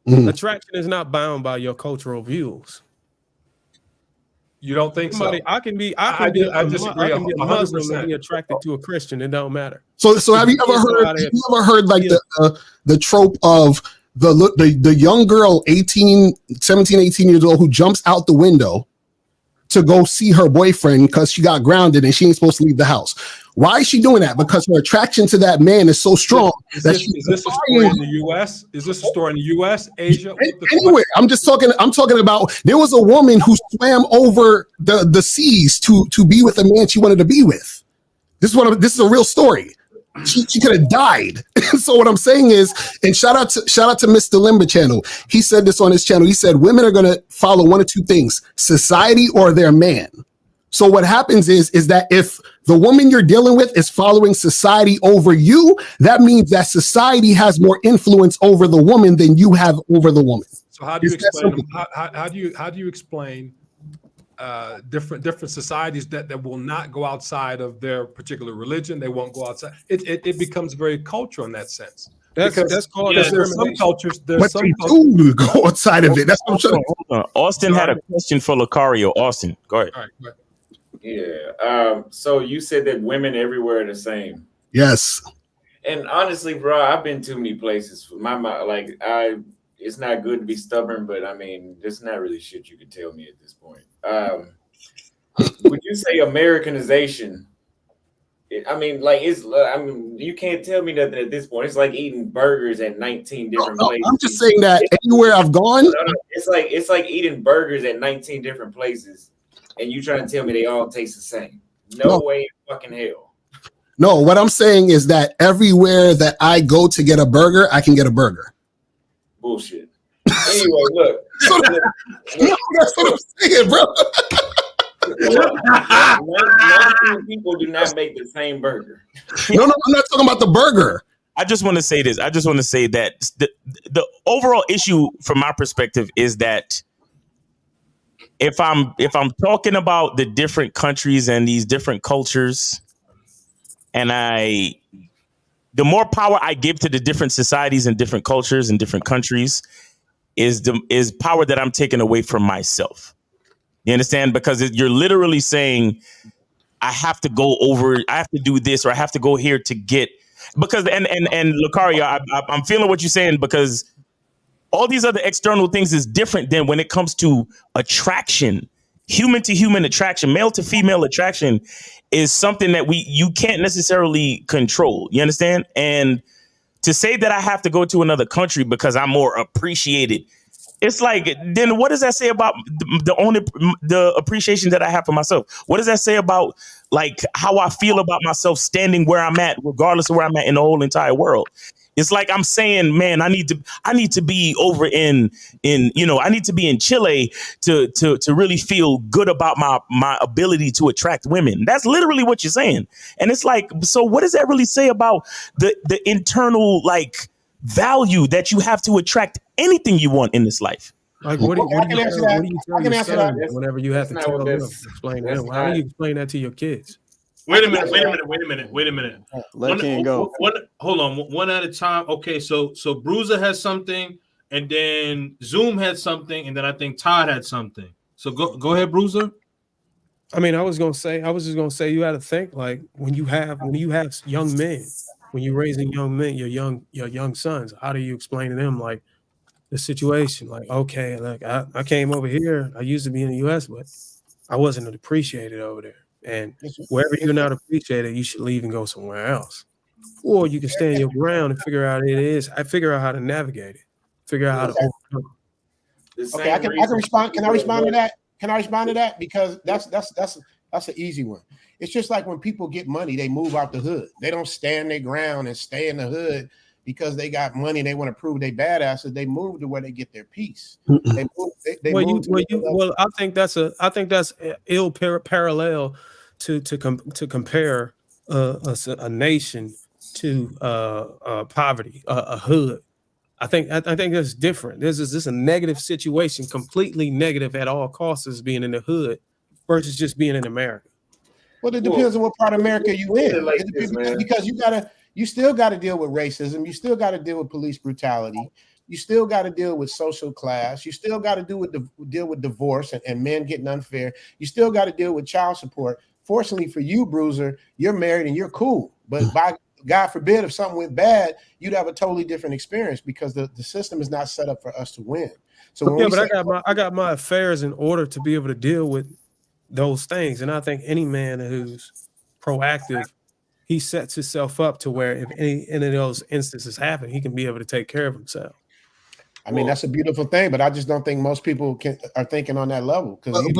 Attraction is not bound by your cultural views. You don't think so? I can be a Muslim and be attracted to a Christian. It don't matter. So have you ever heard like the trope of the young girl 18 years old who jumps out the window to go see her boyfriend because she got grounded and she ain't supposed to leave the house. Why is she doing that? Because her attraction to that man is so strong. Is this a story in the U.S.? Is this a story in the U.S., Asia? Anywhere. I'm talking about there was a woman who swam over the seas to be with a man she wanted to be with. This is a real story. She could have died. So what I'm saying is, and shout out to Mr. Limber channel. He said this on his channel. He said women are gonna follow one of two things: society or their man. So what happens is that if the woman you're dealing with is following society over you, that means that society has more influence over the woman than you have over the woman. So how do you explain? How do you explain different societies that will not go outside of their particular religion? They won't go outside. It becomes very cultural in that sense. That's called there's some cultures. But they do go outside of it. That's what I'm saying. Austin had a question for Lucario. Austin, go ahead. All right, go ahead. Yeah. So you said that women everywhere are the same. Yes. And honestly, bro, I've been too many places for my it's not good to be stubborn, but I mean, there's not really shit you can tell me at this point. Would you say Americanization? You can't tell me nothing at this point. It's like eating burgers at 19 different places. I'm just saying that anywhere I've gone, it's like eating burgers at 19 different places, and you trying to tell me they all taste the same? No way in fucking hell. No, what I'm saying is that everywhere that I go to get a burger, I can get a burger. Bullshit. Anyway, look. That's what I'm saying, bro. Most people do not make the same burger. No, I'm not talking about the burger. I just want to say this. I just want to say that the overall issue from my perspective is that if I'm talking about the different countries and these different cultures, and the more power I give to the different societies and different cultures and different countries is power that I'm taking away from myself. You understand? Because you're literally saying I have to go over, I have to do this, or I have to go here to get, because and Lucario, I'm feeling what you're saying, because all these other external things is different than when it comes to attraction. Human to human attraction, male to female attraction is something that you can't necessarily control. You understand? And to say that I have to go to another country because I'm more appreciated, it's like, then what does that say about the appreciation that I have for myself? What does that say about like how I feel about myself standing where I'm at, regardless of where I'm at in the whole entire world? It's like I'm saying, man, I need to be over I need to be in Chile to really feel good about my ability to attract women. That's literally what you're saying. And it's like, so what does that really say about the internal like value that you have to attract anything you want in this life? Like what do you tell your son whenever you have to tell them, explain to them? How do you explain that to your kids? Wait a minute. Let King go. Hold on, one at a time. Okay, so Bruiser has something, and then Zoom had something, and then I think Todd had something. So go ahead, Bruiser. I mean, I was just gonna say you got to think like when you have young men, when you're raising young men, your young sons, how do you explain to them like the situation? Like, okay, like I came over here, I used to be in the US, but I wasn't appreciated over there. And wherever you're not appreciated, you should leave and go somewhere else. Or you can stand your ground and figure out figure out how to navigate it. Figure out how to overcome. Okay, I can respond. Can I respond to that? Can I respond to that? Because that's an easy one. It's just like when people get money, they move out the hood. They don't stand their ground and stay in the hood because they got money and they want to prove they badasses. They move to where they get their peace. They move. Well, I think that's ill parallel to compare a nation to poverty, a hood. I think that's different. This is a negative situation, completely negative at all costs, is being in the hood versus just being in America. Well, it depends on what part of America you in. Like this, because you still got to deal with racism. You still got to deal with police brutality. You still got to deal with social class. You still got to deal with divorce and men getting unfair. You still got to deal with child support. Fortunately for you, Bruiser, you're married and you're cool. But by God forbid, if something went bad, you'd have a totally different experience because the system is not set up for us to win. So I got my affairs in order to be able to deal with those things. And I think any man who's proactive, he sets himself up to where if any of those instances happen, he can be able to take care of himself. I mean, that's a beautiful thing, but I just don't think most people are thinking on that level. Because you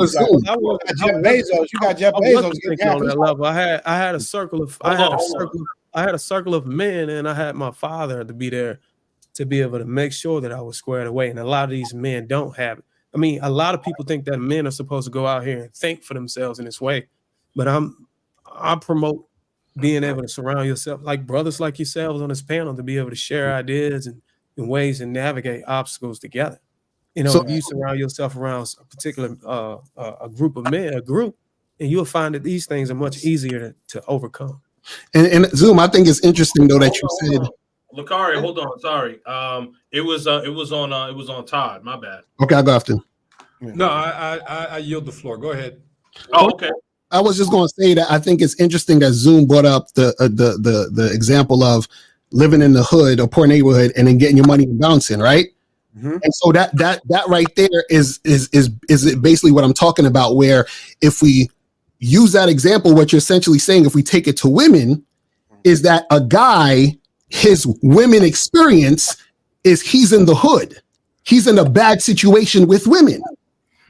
got Jeff Bezos. Thinking on that level. I had a circle of men, and I had my father to be there to be able to make sure that I was squared away. And a lot of these men don't have it. I mean, a lot of people think that men are supposed to go out here and think for themselves in this way, but I promote being able to surround yourself like brothers like yourselves on this panel to be able to share ideas and ways and navigate obstacles together. You know, if you surround yourself around a particular a group of men, and you'll find that these things are much easier to overcome. And Zoom, I think it's interesting though that you said. Lakari, hold on, sorry. It was on Todd. My bad. Okay, I'll go after. No, I yield the floor. Go ahead. Oh, okay. I was just going to say that I think it's interesting that Zoom brought up the example of living in the hood or poor neighborhood and then getting your money and bouncing, right? Mm-hmm. And so that right there is basically what I'm talking about. Where if we use that example, what you're essentially saying, if we take it to women, is that a guy, his women experience is he's in the hood, he's in a bad situation with women.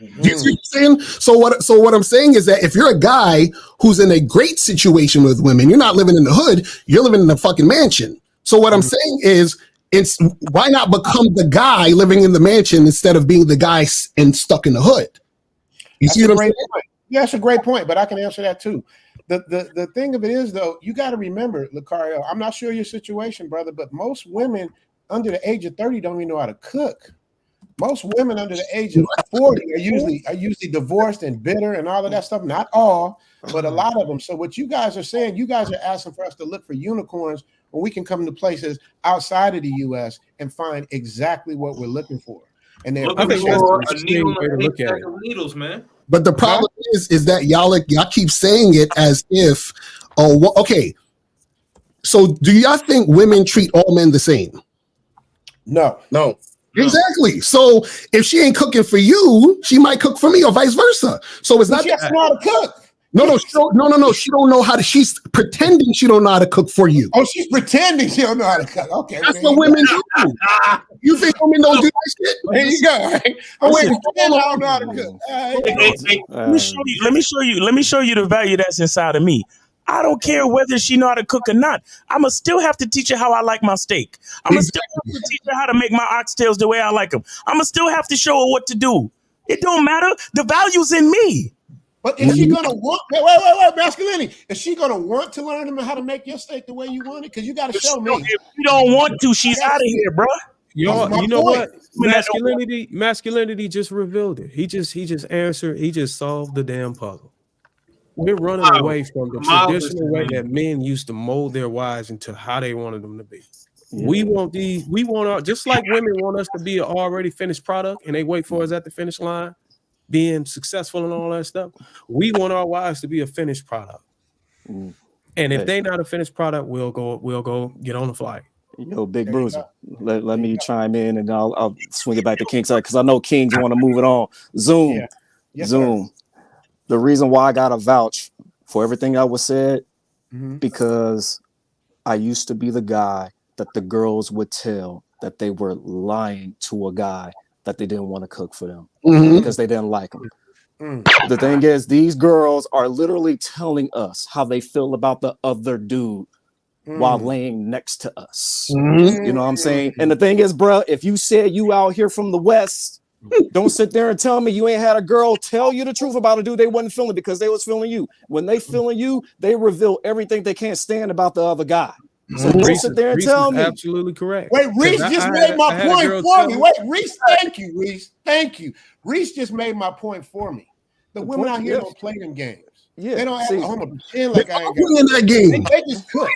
Mm-hmm. You see what I'm saying? So what I'm saying is that if you're a guy who's in a great situation with women, you're not living in the hood, you're living in a fucking mansion. So what I'm saying is, why not become the guy living in the mansion instead of being the guy and stuck in the hood? You see what I'm saying? Yeah, that's a great point, but I can answer that too. The thing of it is, though, you got to remember, Lucario, I'm not sure your situation, brother, but most women under the age of 30 don't even know how to cook. Most women under the age of 40 are usually divorced and bitter and all of that stuff. Not all, but a lot of them. So what you guys are saying, you guys are asking for us to look for unicorns when we can come to places outside of the U.S. and find exactly what we're looking for. And then looking for a needle and look at needles, man. But the problem is that y'all keep saying it as if, okay. So do y'all think women treat all men the same? No. Exactly. So if she ain't cooking for you, she might cook for me, or vice versa. So it's not that she know how to cook. No. She don't know how to. She's pretending she don't know how to cook for you. Oh, she's pretending she don't know how to cook. Okay, that's what women do. You think women don't do that shit? There you go. Right? I don't know how to cook. Let me show you the value that's inside of me. I don't care whether she know how to cook or not. I'ma still have to teach her how I like my steak. I'ma still have to teach her how to make my oxtails the way I like them. I'ma still have to show her what to do. It don't matter. The value's in me. But is she gonna want? Wait, masculinity. Is she gonna want to learn how to make your steak the way you want it? Because you got to show me. If you don't want to, she's out of here, bro. You know what? Masculinity just revealed it. He just answered. He just solved the damn puzzle. We're running away from the traditional way that men used to mold their wives into how they wanted them to be. Yeah. We want just like women want us to be an already finished product and they wait for us at the finish line, being successful and all that stuff. We want our wives to be a finished product. And if they're not a finished product, we'll go get on the flight. Yo, Big Bruiser, let me chime in and I'll swing it back to King side because I know Kings want to move it on. Zoom. Yeah. Yes, Zoom. Sir. The reason why I got a vouch for everything that was said, because I used to be the guy that the girls would tell that they were lying to a guy that they didn't want to cook for them because they didn't like him. The thing is, these girls are literally telling us how they feel about the other dude while laying next to us. You know what I'm saying? And the thing is, bro, if you said you out here from the West, don't sit there and tell me you ain't had a girl tell you the truth about a dude they wasn't feeling because they was feeling you. When they feeling you, they reveal everything they can't stand about the other guy. So don't sit there and tell me. Absolutely correct. Wait, Reese just made my point for me. Wait, Reese, thank you, Reese. Thank you. Reese just made my point for me. The women out here don't play them games. Yeah, they don't have to pretend like I ain't in that game. They just cook.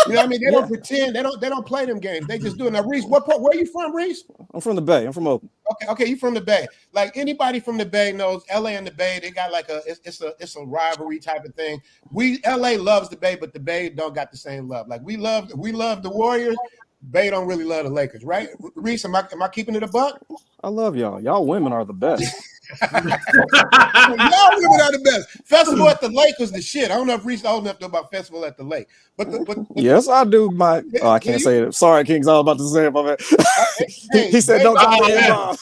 You know what I mean? They don't pretend. They don't play them games. They just do it. Now, Reese, where are you from, Reese? I'm from the Bay. I'm from Oakland. Okay, you from the Bay. Like anybody from the Bay knows, LA and the Bay, they got like it's a rivalry type of thing. LA loves the Bay, but the Bay don't got the same love. Like we love the Warriors. Bay don't really love the Lakers, right? Reese, am I keeping it a buck? I love y'all. Y'all women are the best. Y'all women are the best. Festival at the Lake was the shit. I don't know if Reese old enough to know about Festival at the Lake, but yes, I do. I can't say it. Sorry, Kings. I was about to say it. My man. He said, "Don't drop the N-bomb."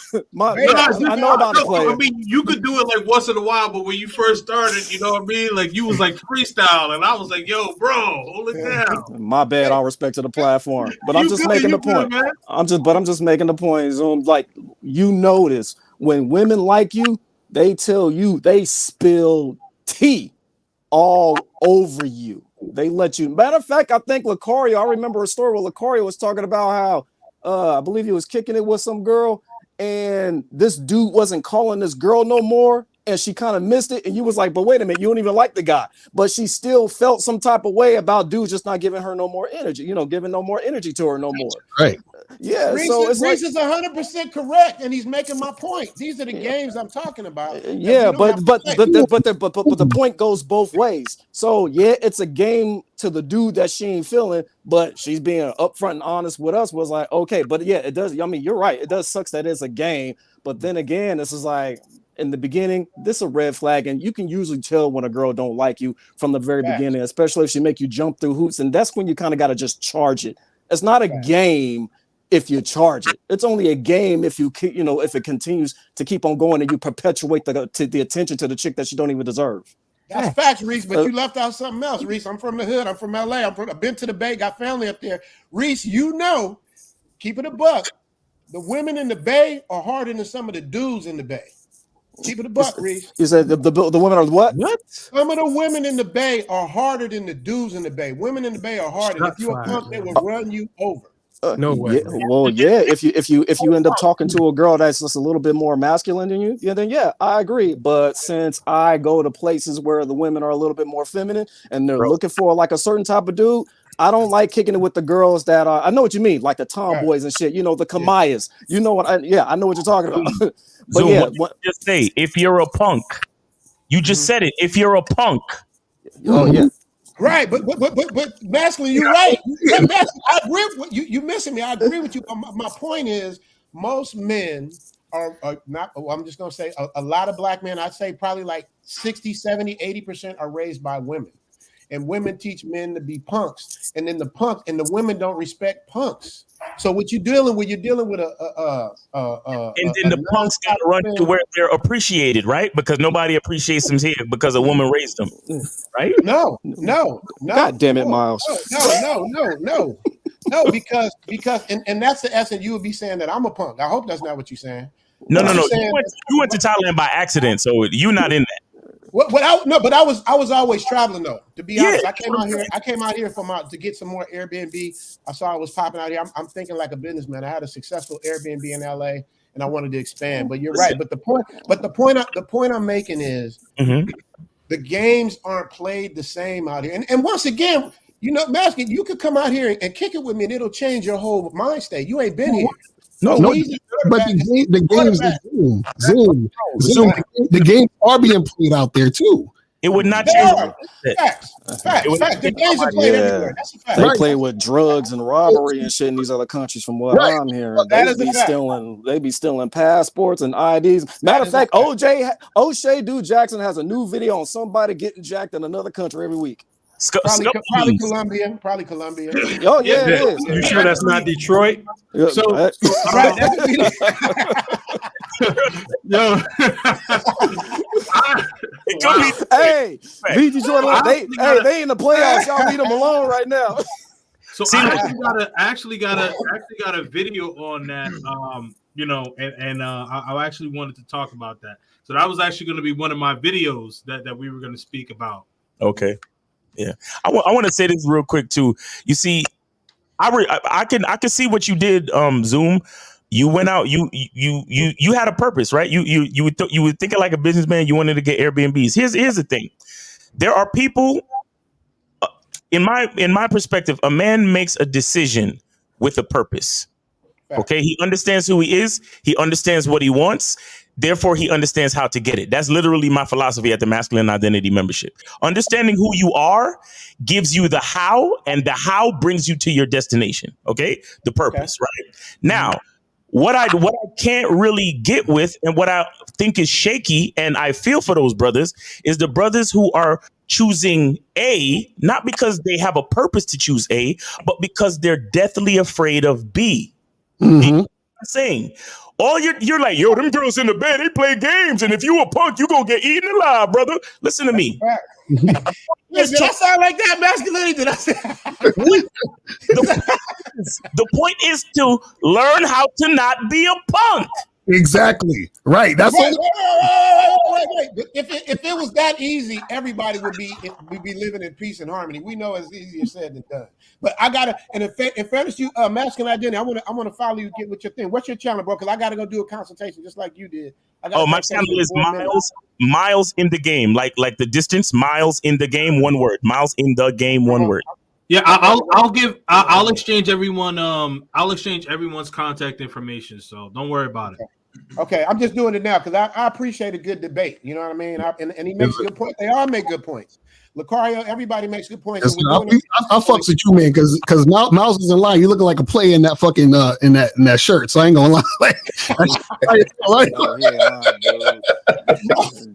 I know about the play. I mean, you could do it like once in a while, but when you first started, you know what I mean? Like you was like freestyle, and I was like, "Yo, bro, hold it down." My bad. All respect to the platform, but I'm just making the point. I'm just making the point. Zoom, like you notice when women like you, they tell you they spill tea all over you. They let you. Matter of fact, I think Lucario, I remember a story where Lucario was talking about how I believe he was kicking it with some girl, and this dude wasn't calling this girl no more, and she kind of missed it. And you was like, but wait a minute, you don't even like the guy. But she still felt some type of way about dude just not giving her no more energy, giving no more energy to her no more. Right. Yeah, Reese, so it's Reese like, is 100% correct, and he's making my point. These are the games I'm talking about. Yeah, but the point goes both ways. So yeah, it's a game to the dude that she ain't feeling, but she's being upfront and honest with us. Was like, okay, but yeah, it does. I mean, you're right. It does sucks that it's a game, but then again, this is like in the beginning, this is a red flag, and you can usually tell when a girl don't like you from the very beginning, especially if she make you jump through hoops, and that's when you kind of got to just charge it. It's not a game if you charge it. It's only a game if you keep, if it continues to keep on going and you perpetuate the attention to the chick that you don't even deserve. That's facts, Reese, but you left out something else. Reese, I'm from the hood. I'm from LA. I've been to the Bay, got family up there. Reese, keep it a buck. The women in the Bay are harder than some of the dudes in the Bay. Keep it a buck, Reese. You said the women are what? What? Some of the women in the Bay are harder than the dudes in the Bay. Women in the Bay are harder. If you're a punk, they will run you over. No way. Yeah, well, yeah. If you end up talking to a girl that's just a little bit more masculine than you, then I agree. But since I go to places where the women are a little bit more feminine and they're looking for like a certain type of dude, I don't like kicking it with the girls that are. I know what you mean, like the tomboys and shit. The Kamayas. You know what? I know what you're talking about. But Zoom, just say if you're a punk. You just said it. If you're a punk. Oh yeah. Right, but masculine, you're right. I agree with you missing me. I agree with you. My point is, most men are not. I'm just gonna say a lot of black men. I'd say probably like 60, 70, 80% are raised by women, and women teach men to be punks, and then the women don't respect punks. So what you're dealing with and then the punks got to run to where they're appreciated, right? Because nobody appreciates them here because a woman raised them, right? No. God damn it, Miles. No, because and that's the essence. You would be saying that I'm a punk. I hope that's not what you're saying. No. You went to Thailand by accident, so you're not in that. But I was always traveling though. To be honest, I came out here to get some more Airbnb. I saw it was popping out here. I'm thinking like a businessman. I had a successful Airbnb in LA, and I wanted to expand. But you're right. But the point I'm making is the games aren't played the same out here. And once again, Maskin, you could come out here and kick it with me, and it'll change your whole mind state. You ain't been here. No, but the games Zoom. The games are being played out there too. It would not change. Facts. The games are played everywhere. That's a fact. They play with drugs and robbery and shit in these other countries. From what I'm hearing, they be stealing passports and IDs. Matter of fact, O'Shea Dude Jackson has a new video on somebody getting jacked in another country every week. Probably Colombia. Oh yeah, it is. You sure that's not Detroit? So, hey, beat Detroit. They in the playoffs. Y'all leave them alone right now. So I actually got a video on that. I actually wanted to talk about that. So that was actually going to be one of my videos that we were going to speak about. Okay. Yeah, I want to say this real quick too. You see, I can see what you did. Zoom, you went out. You had a purpose, right? You were thinking like a businessman. You wanted to get Airbnbs. Here's the thing. There are people. In my perspective, a man makes a decision with a purpose. Okay, he understands who he is. He understands what he wants. Therefore, he understands how to get it. That's literally my philosophy at the Masculine Identity Membership. Understanding who you are gives you the how, and the how brings you to your destination. Okay, the purpose, right? Now, what I can't really get with, and what I think is shaky, and I feel for those brothers, is the brothers who are choosing A, not because they have a purpose to choose A, but because they're deathly afraid of B. Mm-hmm. I'm saying, you're like, yo, them girls in the bed, they play games, and if you a punk, you gonna get eaten alive, brother. Listen to me. Did I sound like that masculinity? Did I say? The point is to learn how to not be a punk. Exactly. Right. That's Wait. all. If it was that easy, everybody would be living in peace and harmony. We know it's easier said than done. But I gotta, and in fairness, you masculine identity, I wanna follow you, get with your thing. What's your channel, bro? Because I gotta go do a consultation just like you did. My channel is miles in the game, like the distance, miles in the game, one word. Miles in the game, one word. Yeah, I'll exchange everyone. I'll exchange everyone's contact information. So don't worry about it. Okay, I'm just doing it now because I appreciate a good debate. You know what I mean? And he makes good points. They all make good points. Lucario, everybody makes good points. Yes, I'll fucks with you, man, because Miles isn't lying. You looking like a player in that fucking in that shirt. So I ain't gonna lie.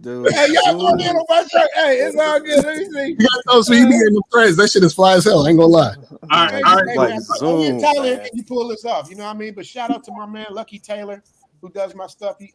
Dude. Hey, y'all going in on my shirt? Hey, it's all good. Let me see. You gotta know, so you be in the press. That shit is fly as hell. I ain't gonna lie. All right. Like Zoom, Tyler, can you pull this off? You know what I mean? But shout out to my man Lucky Taylor, who does my stuff. He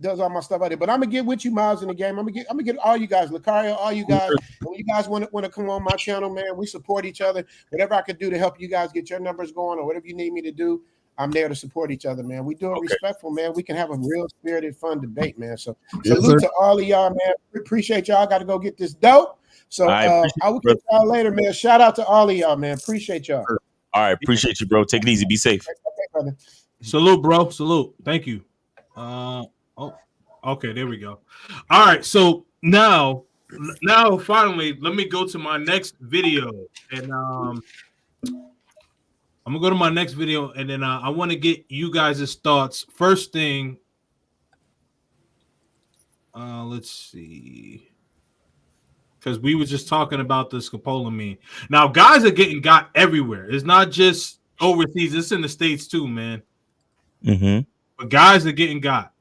does all my stuff out there. But I'm gonna get with you, Miles, in the game. I'm gonna get all you guys, Lucario, all you guys. When you guys want to come on my channel, man, we support each other. Whatever I could do to help you guys get your numbers going, or whatever you need me to do, I'm there to support each other, man. We do it respectful, man. We can have a real spirited, fun debate, man. So salute to all of y'all, man. We appreciate y'all. I got to go get this dope. So I will get y'all later, man. Shout out to all of y'all, man. Appreciate y'all. All right, appreciate you, bro. Take it easy. Be safe. Okay, salute, bro. Salute. Thank you. Okay, there we go. All right, so now finally, let me go to my next video, and I'm gonna go to my next video, and then I want to get you guys' thoughts. First thing, let's see, because we were just talking about the scopolamine. Now, guys are getting got everywhere. It's not just overseas; it's in the States too, man. Mm-hmm. But guys are getting got.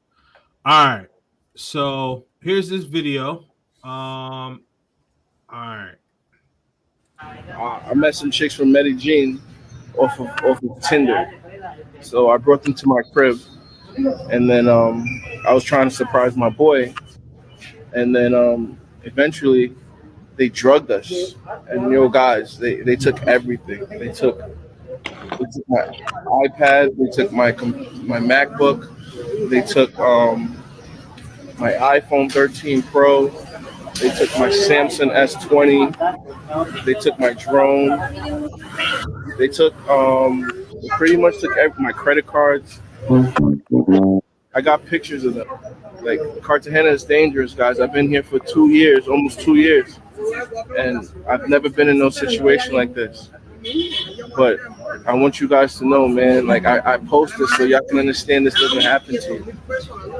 All right, so here's this video. All right. I met some chicks from Medellin off of Tinder. So I brought them to my crib, and then I was trying to surprise my boy, and then eventually they drugged us. And guys, they took everything. They took my iPad, they took my MacBook, they took my iPhone 13 Pro, they took my Samsung S20, they took my drone, they took pretty much took my credit cards. I got pictures of them. Like, Cartagena is dangerous, guys. I've been here for 2 years, almost 2 years, and I've never been in no situation like this. But I want you guys to know, man, like I post this so y'all can understand this doesn't happen to you.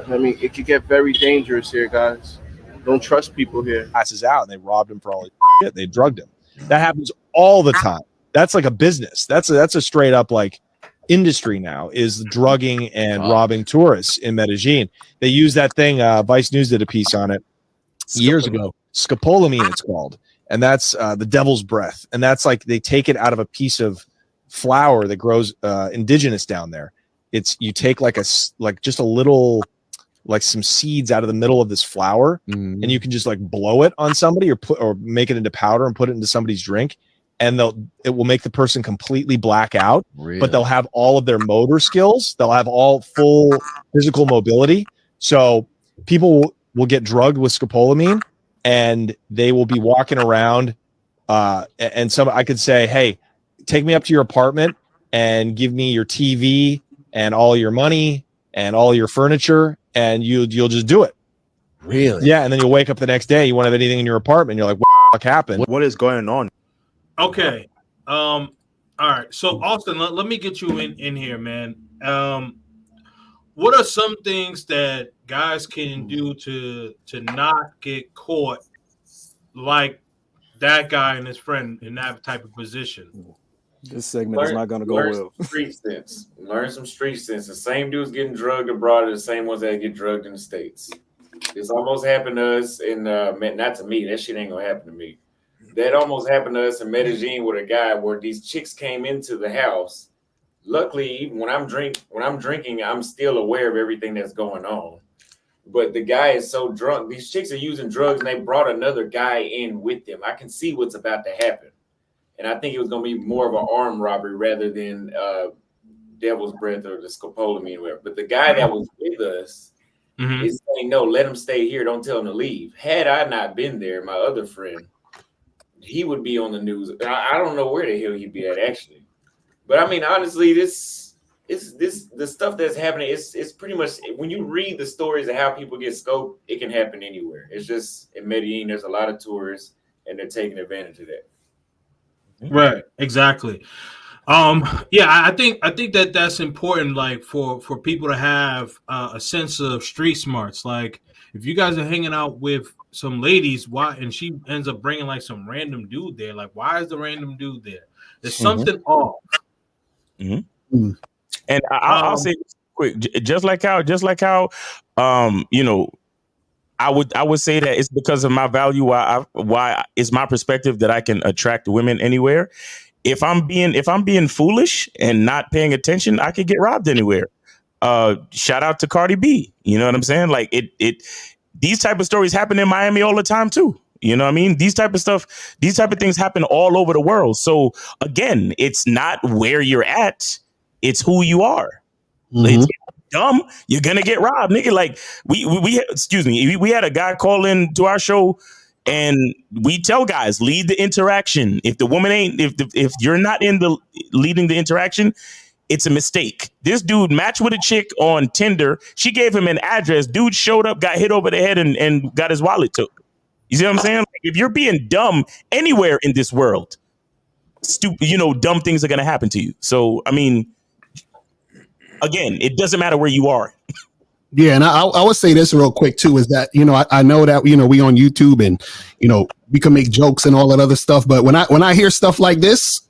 I mean, it could get very dangerous here, guys. Don't trust people here. Passes out and they robbed him for all his shit. They drugged him. That happens all the time. That's like a business. That's a straight up like industry now, is drugging and robbing tourists in Medellin. They use that thing. Vice News did a piece on it years ago. Scopolamine, it's called. And that's the devil's breath. And that's like they take it out of a piece of flower that grows indigenous down there. It's you take just a little, like some seeds out of the middle of this flower, and you can just like blow it on somebody or make it into powder and put it into somebody's drink, and it will make the person completely black out. Really? But they'll have all of their motor skills. They'll have all full physical mobility. So people will get drugged with scopolamine, and they will be walking around. And I could say, hey, take me up to your apartment and give me your TV and all your money and all your furniture, and you'll just do it. Really? Yeah. And then you'll wake up the next day. You won't have anything in your apartment. You're like, what the fuck happened? What is going on? Okay. All right. So Auston, let me get you in here, man. What are some things that guys can do to not get caught like that guy and his friend in that type of position? This segment is not going to go learn well. some street sense. Learn some street sense. The same dudes getting drugged abroad are the same ones that get drugged in the States. This almost happened to us in not to me. That shit ain't gonna happen to me. That almost happened to us in Medellin with a guy where these chicks came into the house. Luckily, even when I'm drinking, I'm still aware of everything that's going on. But the guy is so drunk. These chicks are using drugs, and they brought another guy in with them. I can see what's about to happen. And I think it was going to be more of an armed robbery rather than devil's breath or the scopolamine or whatever. But the guy that was with us is saying, no, let him stay here. Don't tell him to leave. Had I not been there, my other friend, he would be on the news. I don't know where the hell he'd be at, actually. But, I mean, honestly, the stuff that's happening, it's pretty much, when you read the stories of how people get scoped, it can happen anywhere. It's just, in Medellin, there's a lot of tourists, and they're taking advantage of that. Right, exactly. Yeah, I think that's important, like for people to have a sense of street smarts. Like if you guys are hanging out with some ladies, why, and she ends up bringing like some random dude there, like why is the random dude there? There's something off. And I'll say this quick, just like how you know, I would say that it's because of my value why it's my perspective that I can attract women anywhere. If I'm being foolish and not paying attention, I could get robbed anywhere. Shout out to Cardi B. You know what I'm saying? Like these type of stories happen in Miami all the time too. You know what I mean? These type of things happen all over the world. So again, it's not where you're at, it's who you are. It's dumb, you're gonna get robbed, nigga. Like we had a guy call in to our show, and we tell guys lead the interaction. If the woman if you're not leading the interaction, it's a mistake. This dude matched with a chick on Tinder. She gave him an address. Dude showed up, got hit over the head, and got his wallet took. You see what I'm saying? Like, if you're being dumb anywhere in this world, dumb things are gonna happen to you. So I mean, again, it doesn't matter where you are. Yeah, and I would say this real quick too, is that, I know that, we on YouTube and, we can make jokes and all that other stuff. But when I hear stuff like this,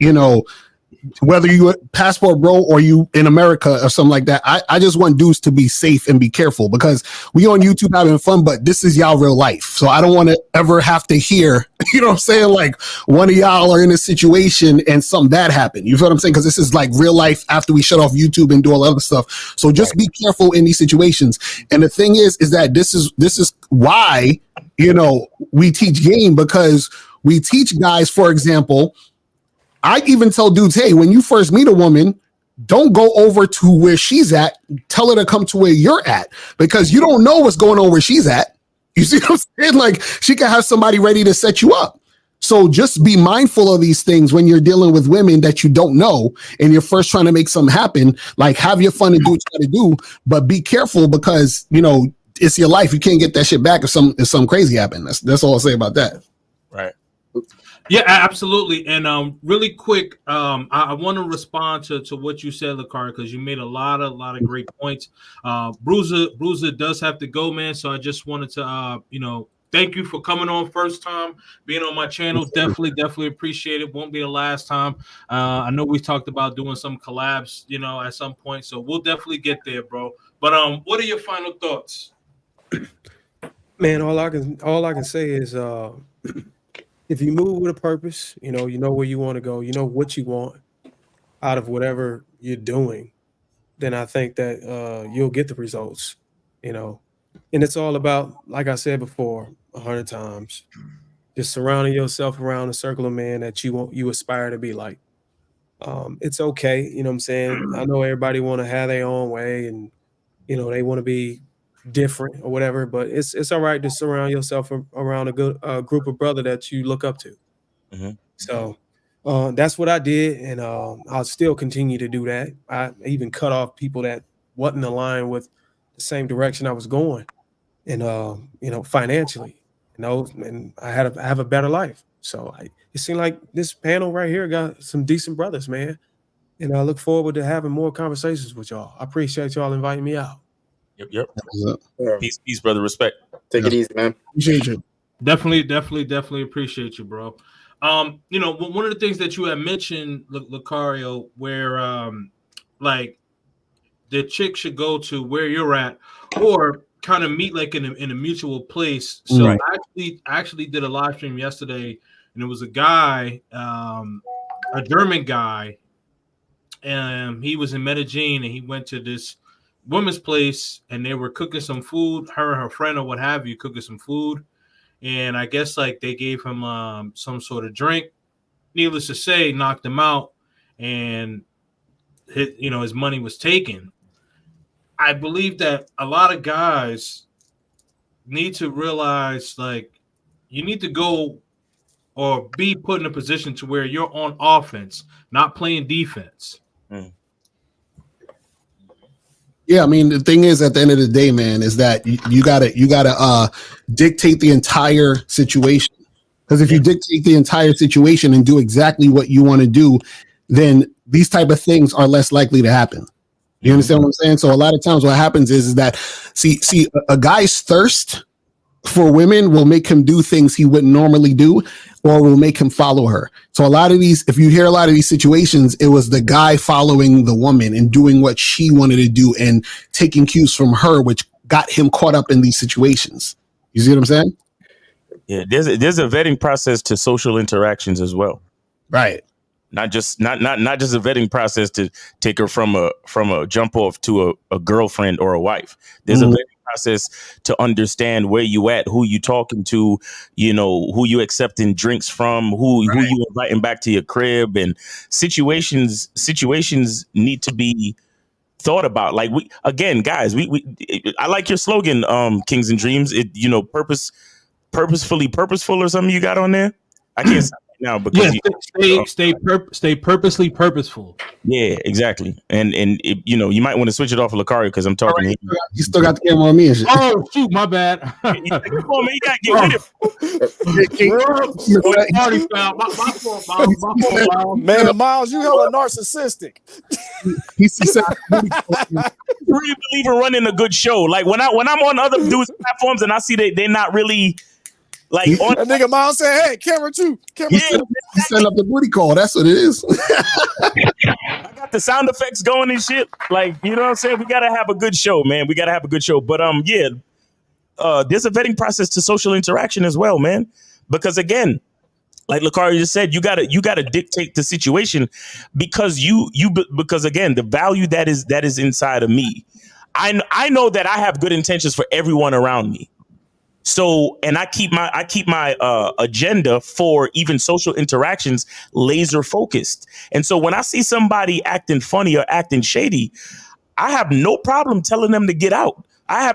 whether you a passport bro or you in America or something like that, I just want dudes to be safe and be careful, because we on YouTube having fun, but this is y'all real life. So I don't want to ever have to hear, what I'm saying? Like one of y'all are in a situation and something bad happened. You feel what I'm saying? Because this is like real life after we shut off YouTube and do all the other stuff. So just be careful in these situations. And the thing is that this is why, we teach game, because we teach guys, for example, I even tell dudes, hey, when you first meet a woman, don't go over to where she's at. Tell her to come to where you're at, because you don't know what's going on where she's at. You see what I'm saying? Like, she can have somebody ready to set you up. So just be mindful of these things when you're dealing with women that you don't know and you're first trying to make something happen. Like, have your fun and do what you got to do, but be careful, because, it's your life. You can't get that shit back if something crazy happens. That's all I'll say about that. Right. Yeah, absolutely. And really quick, I want to respond to what you said, Lakari, because you made a lot of great points. Bruiser does have to go, man. So I just wanted to, thank you for coming on first time, being on my channel. Definitely appreciate it. Won't be the last time. I know we talked about doing some collabs, at some point. So we'll definitely get there, bro. But what are your final thoughts? Man, all I can say is if you move with a purpose, you know where you want to go, you know what you want out of whatever you're doing, then I think that you'll get the results, And it's all about, like I said before 100 times, just surrounding yourself around a circle of men that you aspire to be like. It's okay, you know what I'm saying? I know everybody want to have their own way, and they want to be different or whatever, but it's all right to surround yourself around a good group of brother that you look up to. So that's what I did, and I'll still continue to do that. I even cut off people that wasn't aligned with the same direction I was going, and financially, and I have a better life. So it seemed like this panel right here got some decent brothers, man, and I look forward to having more conversations with y'all. I appreciate y'all inviting me out. Yep. Peace, brother. Respect. Take it easy, man. Appreciate you. Definitely appreciate you, bro. You know, one of the things that you had mentioned, Lucario, where like the chick should go to where you're at, or kind of meet like in a mutual place. So Right. I actually did a live stream yesterday, and it was a guy, a German guy, and he was in Medellin, and he went to this woman's place, and they were cooking some food, her and her friend or what have you, cooking some food, and I guess like they gave him some sort of drink. Needless to say, knocked him out, and his money was taken. I believe that a lot of guys need to realize, like, you need to go or be put in a position to where you're on offense, not playing defense. Yeah, I mean, the thing is, at the end of the day, man, is that you gotta dictate the entire situation. Because if you dictate the entire situation and do exactly what you want to do, then these type of things are less likely to happen. You understand what I'm saying? So a lot of times what happens is that see a guy's thirst for women will make him do things he wouldn't normally do, or will make him follow her. So a lot of these, if you hear a lot of these situations, it was the guy following the woman and doing what she wanted to do and taking cues from her, which got him caught up in these situations. You see what I'm saying? Yeah, there's a vetting process to social interactions as well. Right. Not just a vetting process to take her from a jump off to a girlfriend or a wife. There's a vetting process to understand where you at, who you talking to, who you accepting drinks from, who you inviting back to your crib, and situations need to be thought about. Like guys, I like your slogan, Kings and Dreams. Purposefully purposeful or something you got on there. I can't say it now because stay purposely purposeful. Yeah, exactly. And you might want to switch it off of Lucario because I'm talking to him. You still got the camera on me and shit. Oh shoot, my bad. Come on, man, you gotta get with it. Man, Miles, you hella narcissistic. He said, really believe in running a good show. Like when I'm on other dudes' platforms and I see they're not really like on that nigga Miles said, "Hey, camera two." He set up the booty call. That's what it is. I got the sound effects going and shit. Like, you know what I'm saying? We gotta have a good show, man. We gotta have a good show. But there's a vetting process to social interaction as well, man. Because again, like Lucario just said, you gotta dictate the situation because because again, the value that is inside of me. I know that I have good intentions for everyone around me. So, and I keep my agenda for even social interactions laser focused. And so when I see somebody acting funny or acting shady, I have no problem telling them to get out. I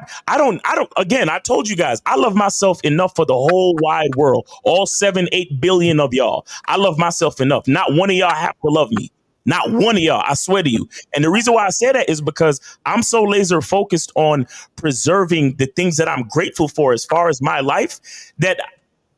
told you guys, I love myself enough for the whole wide world. All 7-8 billion of y'all. I love myself enough. Not one of y'all have to love me. Not one of y'all, I swear to you. And the reason why I say that is because I'm so laser focused on preserving the things that I'm grateful for as far as my life that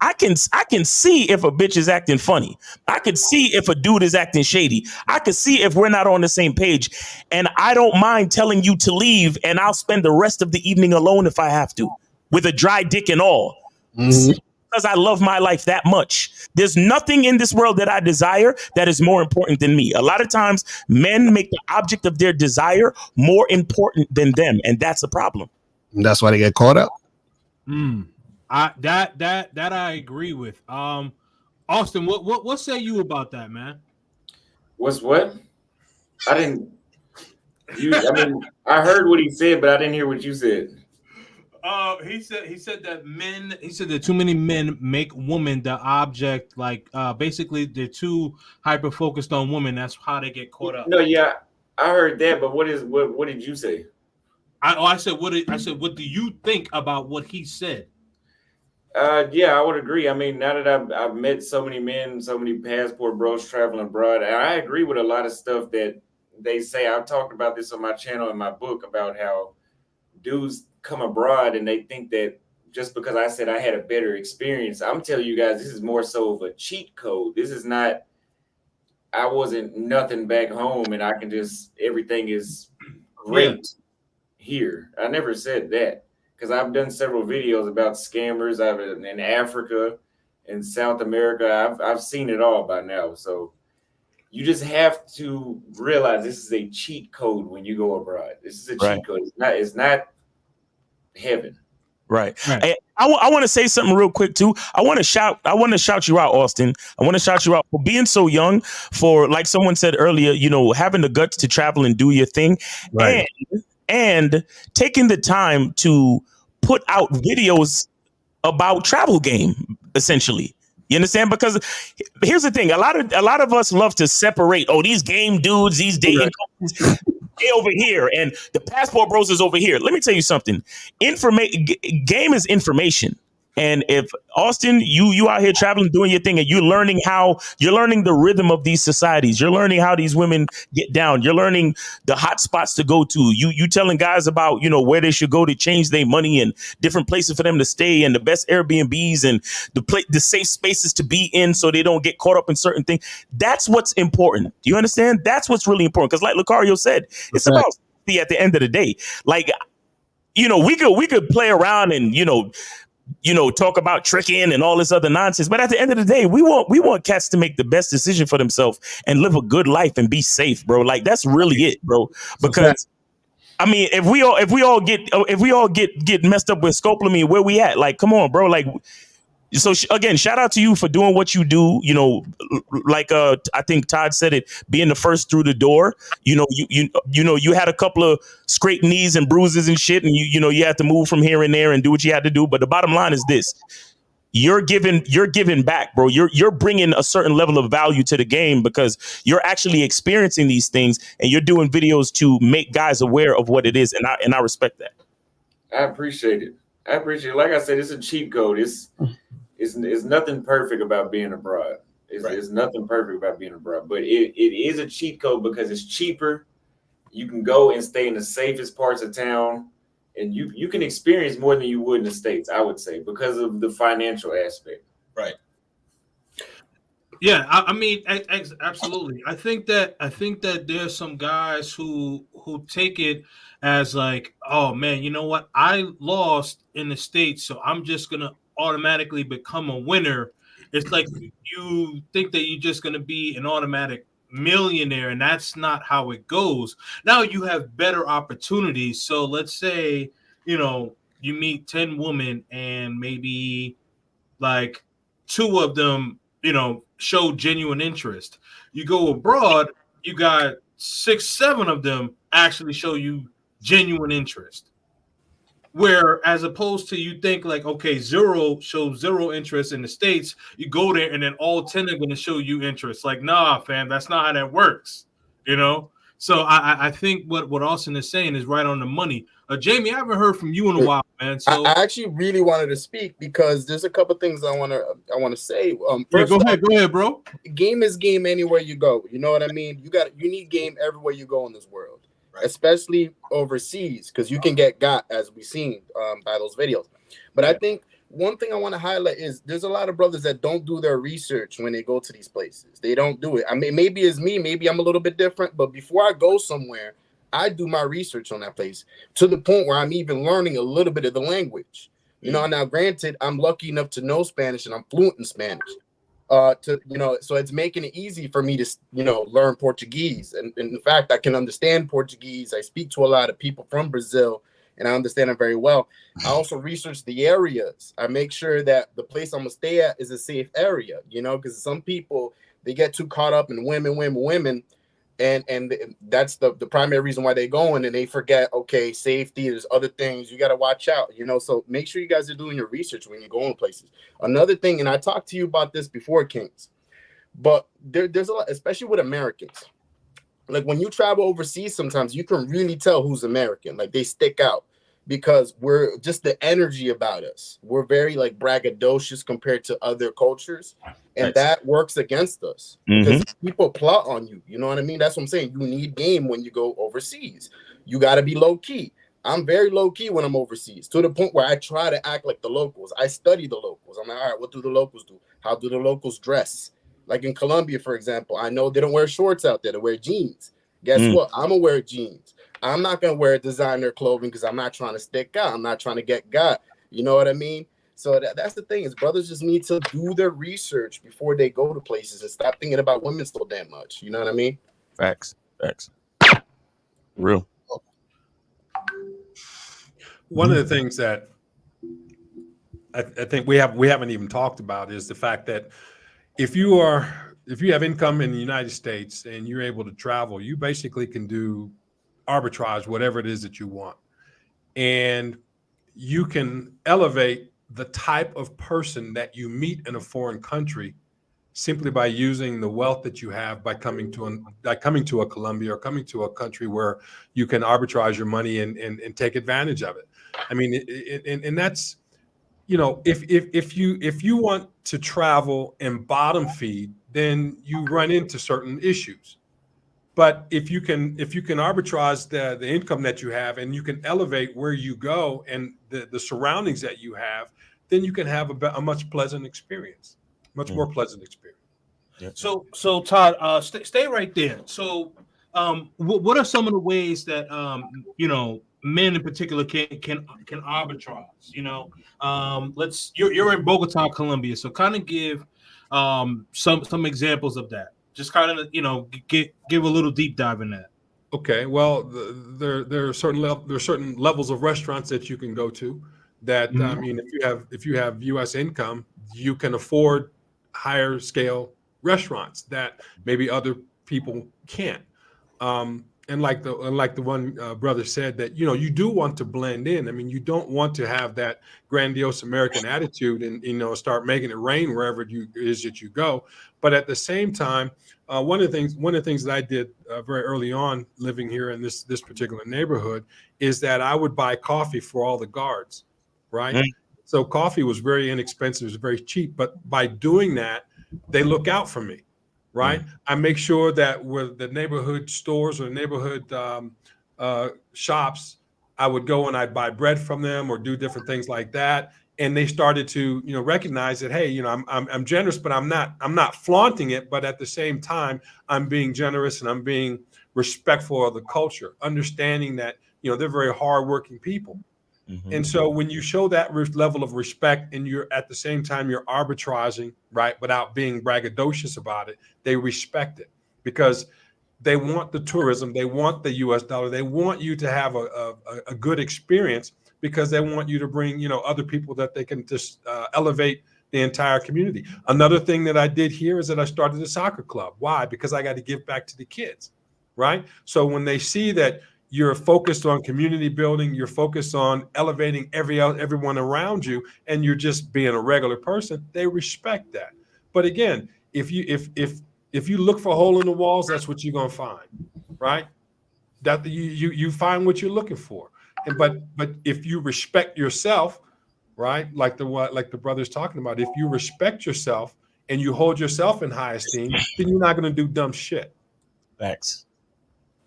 I can see if a bitch is acting funny. I could see if a dude is acting shady. I could see if we're not on the same page. And I don't mind telling you to leave, and I'll spend the rest of the evening alone if I have to, with a dry dick and all. Because I love my life that much. There's nothing in this world that I desire that is more important than me. A lot of times men make the object of their desire more important than them. And that's a problem. And that's why they get caught up. That I agree with. Austin, what say you about that, man? What's what? I heard what he said, but I didn't hear what you said. He said that too many men make women the object, like basically they're too hyper focused on women. That's how they get caught up. No, yeah, I heard that, but what did you say? I said what do you think about what he said? Yeah, I would agree. I mean, now that I've met so many men, so many passport bros traveling abroad, and I agree with a lot of stuff that they say. I've talked about this on my channel in my book about how dudes come abroad and they think that just because I said I had a better experience, I'm telling you guys, this is more so of a cheat code. This is not, I wasn't nothing back home and I can just, everything is great here. I never said that because I've done several videos about scammers in Africa in South America. I've seen it all by now. So you just have to realize this is a cheat code when you go abroad. This is a cheat code. It's not heaven. Right. Hey, I want to say something real quick too. I want to shout you out, Auston. I want to shout you out for being so young, for, like someone said earlier, you know, having the guts to travel and do your thing, and taking the time to put out videos about travel game, essentially. You understand? Because here's the thing: a lot of us love to separate. Oh, these game dudes, these dating coaches, they over here, and the passport bros is over here. Let me tell you something: game is information. And if Auston, you out here traveling, doing your thing, and you're learning the rhythm of these societies. You're learning how these women get down. You're learning the hot spots to go to. You telling guys about, you know, where they should go to change their money and different places for them to stay and the best Airbnbs and the safe spaces to be in so they don't get caught up in certain things. That's what's important. Do you understand? That's what's really important. Because like Lucario said, it's about safety at the end of the day. Like, you know, we could play around and, you know, talk about tricking and all this other nonsense. But at the end of the day, we want cats to make the best decision for themselves and live a good life and be safe, bro. Like, that's really it, bro. Because I mean, if we all get messed up with scopolamine, where we at? Like, come on, bro. Like, so again, shout out to you for doing what you do. You know, like I think Todd said it, being the first through the door. You know, you had a couple of scraped knees and bruises and shit, and you had to move from here and there and do what you had to do. But the bottom line is this: you're giving back, bro. You're bringing a certain level of value to the game because you're actually experiencing these things and you're doing videos to make guys aware of what it is, and I respect that. I appreciate it. Like I said, it's a cheat code. It's nothing perfect about being abroad. It's nothing perfect about being abroad, but it is a cheat code because it's cheaper. You can go and stay in the safest parts of town, and you can experience more than you would in the States, I would say, because of the financial aspect. Right. Yeah, I mean, absolutely. I think that there's some guys who take it as like, oh man, you know what? I lost in the States, so I'm just gonna automatically become a winner. It's like you think that you're just gonna be an automatic millionaire, and that's not how it goes. Now you have better opportunities. So let's say, you know, you meet 10 women and maybe like 2 of them, you know, show genuine interest. You go abroad, you got 6, 7 of them actually show you genuine interest. Where as opposed to you think like, okay, 0 shows 0 interest in the States, you go there and then all 10 are going to show you interest. Like, nah, fam, that's not how that works, you know? So I think what Auston is saying is right on the money. Jamie, I haven't heard from you in a while, man. So I actually really wanted to speak because there's a couple things I want to say. First, go ahead, bro. Game is game anywhere you go. You know what I mean? You need game everywhere you go in this world, especially overseas, because you can get got, as we've seen by those videos. But I think one thing I want to highlight is there's a lot of brothers that don't do their research when they go to these places. They don't do it. I mean, maybe it's me, maybe I'm a little bit different, but before I go somewhere, I do my research on that place to the point where I'm even learning a little bit of the language. You know, now granted, I'm lucky enough to know Spanish and I'm fluent in Spanish. So it's making it easy for me to, learn Portuguese. And in fact, I can understand Portuguese. I speak to a lot of people from Brazil and I understand it very well. I also research the areas. I make sure that the place I'm gonna stay at is a safe area, because some people, they get too caught up in women. And that's the primary reason why they're going, and they forget, okay, safety, there's other things you got to watch out, so make sure you guys are doing your research when you're going places. Another thing, and I talked to you about this before, Kings, but there's a lot, especially with Americans, like when you travel overseas, sometimes you can really tell who's American. Like they stick out because we're just the energy about us. We're very like braggadocious compared to other cultures. And that works against us because people plot on you. You know what I mean? That's what I'm saying. You need game when you go overseas. You got to be low key. I'm very low key when I'm overseas, to the point where I try to act like the locals. I study the locals. I'm like, all right, what do the locals do? How do the locals dress? Like in Colombia, for example, I know they don't wear shorts out there. They wear jeans. Guess what? I'm going to wear jeans. I'm not going to wear designer clothing because I'm not trying to stick out. I'm not trying to get got. You know what I mean? So that's the thing is brothers just need to do their research before they go to places and stop thinking about women so damn much. You know what I mean? Facts. Real. One of the things that I think we haven't even talked about is the fact that if you have income in the United States and you're able to travel, you basically can do arbitrage, whatever it is that you want. And you can elevate the type of person that you meet in a foreign country simply by using the wealth that you have by coming to a Colombia or coming to a country where you can arbitrage your money and take advantage of it. I mean, and that's, if you want to travel and bottom feed, then you run into certain issues. But if you can arbitrage the income that you have and you can elevate where you go and the surroundings that you have, then you can have a much pleasant experience, more pleasant experience. Yeah. So Todd, stay right there. So, what are some of the ways that men in particular can arbitrage? You're in Bogota, Colombia, so kind of give some examples of that. Just kind of give a little deep dive in that. Okay, well, there are certain levels of restaurants that you can go to. That I mean, if you have U.S. income, you can afford higher scale restaurants that maybe other people can't. And like the one brother said, that you do want to blend in. I mean, you don't want to have that grandiose American attitude and start making it rain wherever it is that you go. But at the same time, one of the things that I did very early on living here in this particular neighborhood is that I would buy coffee for all the guards, right? So coffee was very inexpensive, it was very cheap. But by doing that, they look out for me. Right. I make sure that with the neighborhood stores or neighborhood shops, I would go and I'd buy bread from them or do different things like that. And they started to, recognize that, hey, I'm generous, but I'm not flaunting it. But at the same time, I'm being generous and I'm being respectful of the culture, understanding that, they're very hardworking people. And so when you show that level of respect and you're at the same time you're arbitraging, right, without being braggadocious about it, they respect it because they want the tourism, they want the US dollar, they want you to have a good experience because they want you to bring, other people that they can just elevate the entire community. Another thing that I did here is that I started a soccer club. Why? Because I got to give back to the kids, right? So when they see that you're focused on community building, you're focused on elevating everyone around you, and you're just being a regular person, they respect that. But again, if you look for a hole in the walls, that's what you're gonna find, right? That you find what you're looking for. But if you respect yourself, right, like the brother's talking about, if you respect yourself and you hold yourself in high esteem, then you're not gonna do dumb shit. Facts.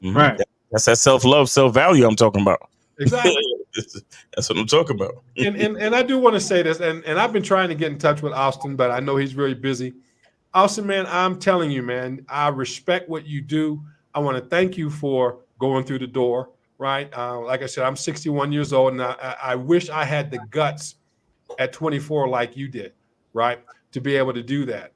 Right. That's that self-love, self-value I'm talking about. Exactly. That's what I'm talking about. and I do want to say this, and I've been trying to get in touch with Auston, but I know he's very busy. Auston, man, I'm telling you, man, I respect what you do. I want to thank you for going through the door, right? Like I said, I'm 61 years old, and I wish I had the guts at 24 like you did, right, to be able to do that.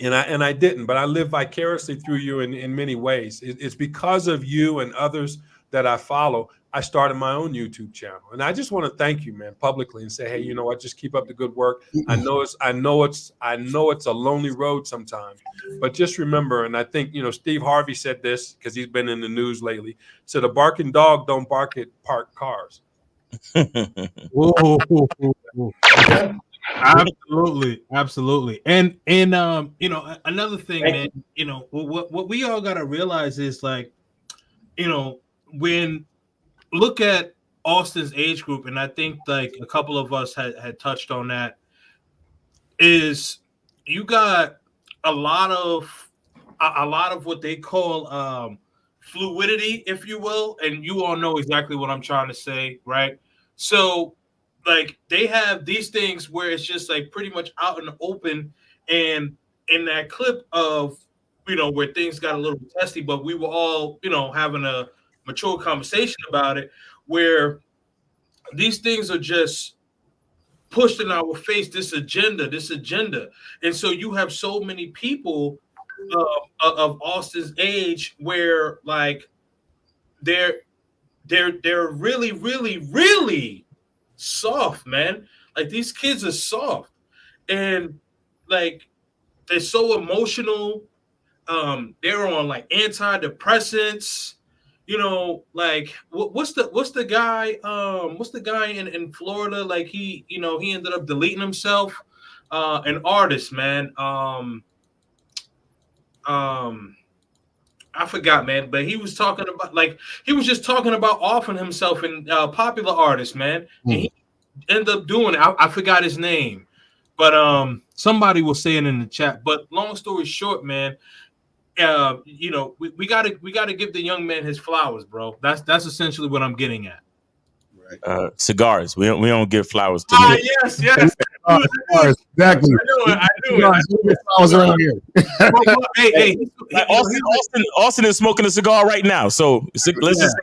And I didn't, but I live vicariously through you in many ways. It's because of you and others that I follow. I started my own YouTube channel, and I just want to thank you, man, publicly, and say, hey, you know what? Just keep up the good work. I know it's a lonely road sometimes, but just remember. And I think Steve Harvey said this because he's been in the news lately. Said a barking dog don't bark at parked cars. Absolutely. And another thing, man, what we all gotta realize is like, when look at Auston's age group, and I think like a couple of us had touched on that, is you got a lot of what they call fluidity, if you will, and you all know exactly what I'm trying to say, right? So like they have these things where it's just like pretty much out in the open, and in that clip of where things got a little testy, but we were all having a mature conversation about it, where these things are just pushed in our face this agenda, and so you have so many people of Austin's age where like they're really, really, really soft, man. Like these kids are soft, and like they're so emotional. They're on like antidepressants. You know, like what's the guy? What's the guy in Florida? Like he ended up deleting himself. An artist, man. I forgot, man, but he was talking about he was just talking about offing himself in popular artist, man. And he ended up doing it. I forgot his name, but somebody will say it in the chat. But long story short, man, we gotta give the young man his flowers, bro. That's essentially what I'm getting at. Cigars. We don't give flowers to me. Yes. Cigars, exactly. I knew it. Flowers around here. Hey, Austin is smoking a cigar right now. So let's just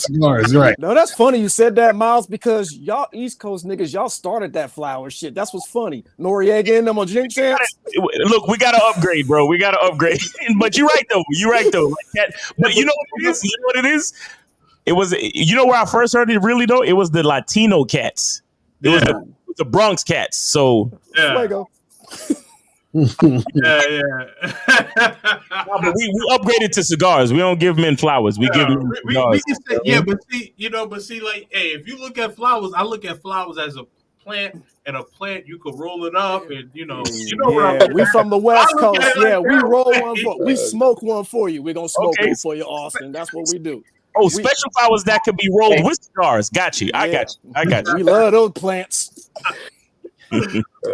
cigars, right? No, that's funny you said that, Miles, because y'all East Coast niggas, y'all started that flower shit. That's what's funny. Noriega and them on Drink Champs. Look, we gotta upgrade, bro. We gotta upgrade. But you're right though. Like that. But you know what it is? You know what it is? It was, you know where I first heard it really though? It was the Latino cats. It was the Bronx cats. So Fuego. Yeah. No, but we upgraded to cigars. We don't give men flowers. We give men cigars. We can say, but see, like, hey, if you look at flowers, I look at flowers as a plant, and a plant you can roll it up, and we from the West Coast. Yeah, we roll one for, we smoke one for you. We're gonna smoke one for you, Austin. That's what we do. Oh, special flowers that could be rolled with cigars. Got you. I got you. We love those plants.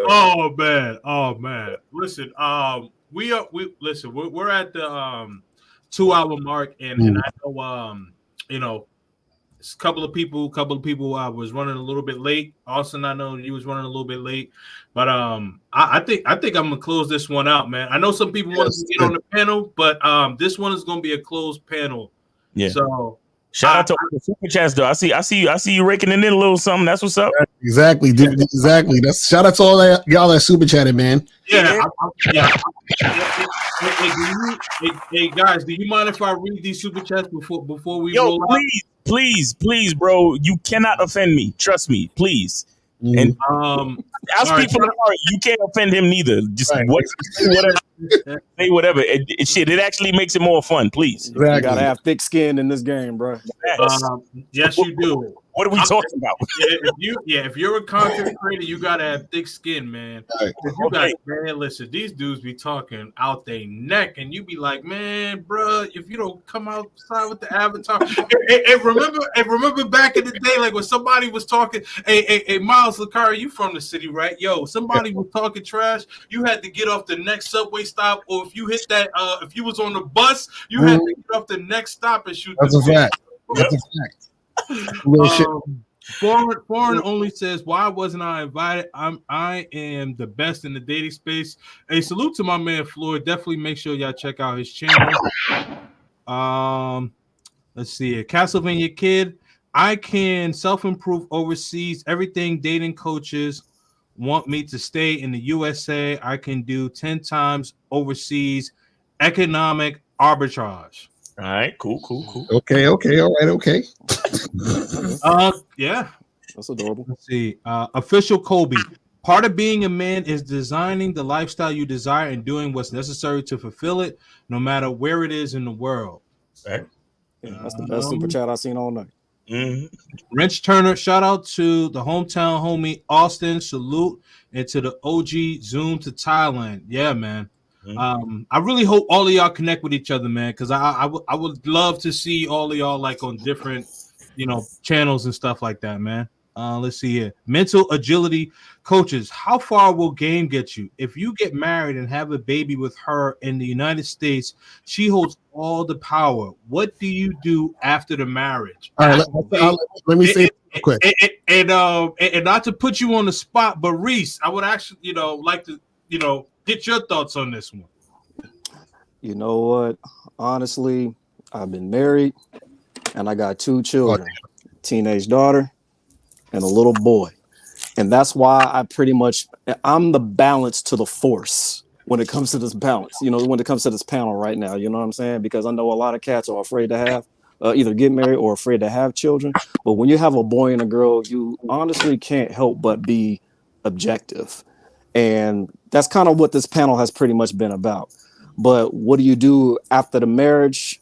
Oh man. Listen, we're at the 2 hour mark, and I know a couple of people was running a little bit late. Austin, I know he was running a little bit late, but I think I'm gonna close this one out, man. I know some people want to get on the panel, but this one is gonna be a closed panel. Yeah. So shout out to all the super chats though. I see you raking in a little something. That's what's up. Exactly. That's shout out to all that y'all that super chatted, man. Yeah. Hey guys, do you mind if I read these super chats before we roll out? Please, bro. You cannot offend me. Trust me, please. And I'll speak from the heart. You can't offend him neither. Just say whatever. It actually makes it more fun. Please. Exactly. You gotta have thick skin in this game, bro. Yes, you do. What are we talking about? If you're a content creator, you gotta have thick skin, man. Man, listen, these dudes be talking out their neck, and you be like, man, bro, if you don't come outside with the avatar, and remember back in the day, like when somebody was talking, hey, Miles Lakari, you from the city, right? Yo, somebody was talking trash. You had to get off the next subway stop, or if you hit that, if you was on the bus, you had to get off the next stop and shoot. That's a fact. That's a fact. Foreign only says, why wasn't I invited? I am the best in the dating space. A salute to my man Floyd. Definitely make sure y'all check out his channel. Let's see it. Castlevania Kid. I can self-improve overseas. Everything dating coaches want me to stay in the USA. I can do 10 times overseas. Economic arbitrage. All right, cool. Okay, all right, okay. Yeah, that's adorable. Let's see. Official Kobe. Part of being a man is designing the lifestyle you desire and doing what's necessary to fulfill it, no matter where it is in the world. Right. Yeah, that's the best super chat I've seen all night. Wrench Turner, shout out to the hometown homie Austin, salute, and to the OG Zoom to Thailand. Yeah, man. I really hope all of y'all connect with each other, man, because I would love to see all of y'all like on different channels and stuff like that, man. Let's see here. Mental agility coaches. How far will game get you? If you get married and have a baby with her in the United States, she holds all the power. What do you do after the marriage? All right, let me say it real quick. And not to put you on the spot, but Reese, I would actually like to get your thoughts on this one. You know what? Honestly, I've been married and I got 2 children, teenage daughter and a little boy. And that's why I'm the balance to the force when it comes to this balance, when it comes to this panel right now, you know what I'm saying? Because I know a lot of cats are afraid to have either get married or afraid to have children. But when you have a boy and a girl, you honestly can't help but be objective. And that's kind of what this panel has pretty much been about. But what do you do after the marriage?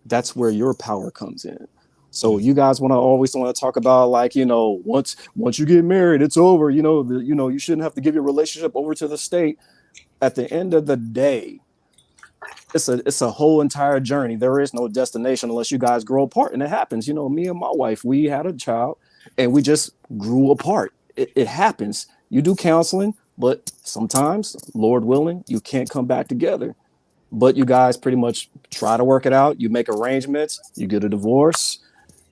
That's where your power comes in. So you guys always want to talk about, like, once you get married, it's over. You shouldn't have to give your relationship over to the state. At the end of the day, it's a whole entire journey. There is no destination unless you guys grow apart, and it happens. Me and my wife, we had a child, and we just grew apart. It happens. You do counseling, but sometimes, Lord willing, you can't come back together. But you guys pretty much try to work it out. You make arrangements, you get a divorce,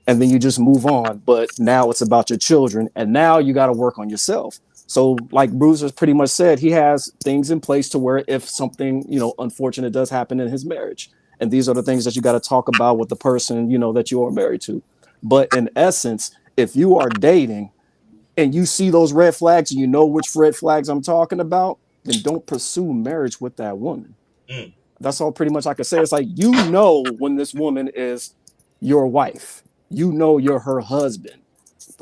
and then you just move on. But now it's about your children, and now you got to work on yourself. So like Bruiser's pretty much said, he has things in place to where if something, unfortunate does happen in his marriage, and these are the things that you got to talk about with the person, that you are married to. But in essence, if you are dating and you see those red flags and you know which red flags I'm talking about, then don't pursue marriage with that woman. That's all pretty much I can say. It's like, when this woman is your wife, you're her husband.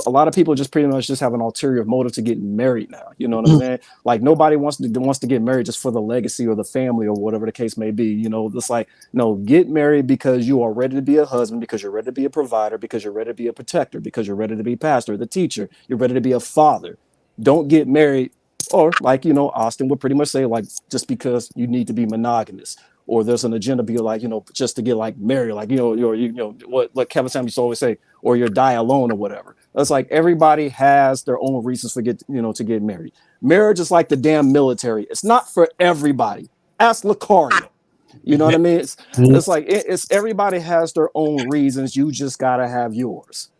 A lot of people just pretty much just have an ulterior motive to get married now. You know what I'm saying? Like, nobody wants to get married just for the legacy or the family or whatever the case may be. It's like, no, get married because you are ready to be a husband, because you're ready to be a provider, because you're ready to be a protector, because you're ready to be pastor, the teacher, you're ready to be a father. Don't get married, or like, Austin would pretty much say, like, just because you need to be monogamous, or there's an agenda be like, just to get like married, like, what Kevin Samuels used to always say, or you die alone or whatever. It's like everybody has their own reasons to get married. Marriage is like the damn military. It's not for everybody. Ask Lucario. You know what I mean? It's like it's everybody has their own reasons. You just gotta have yours.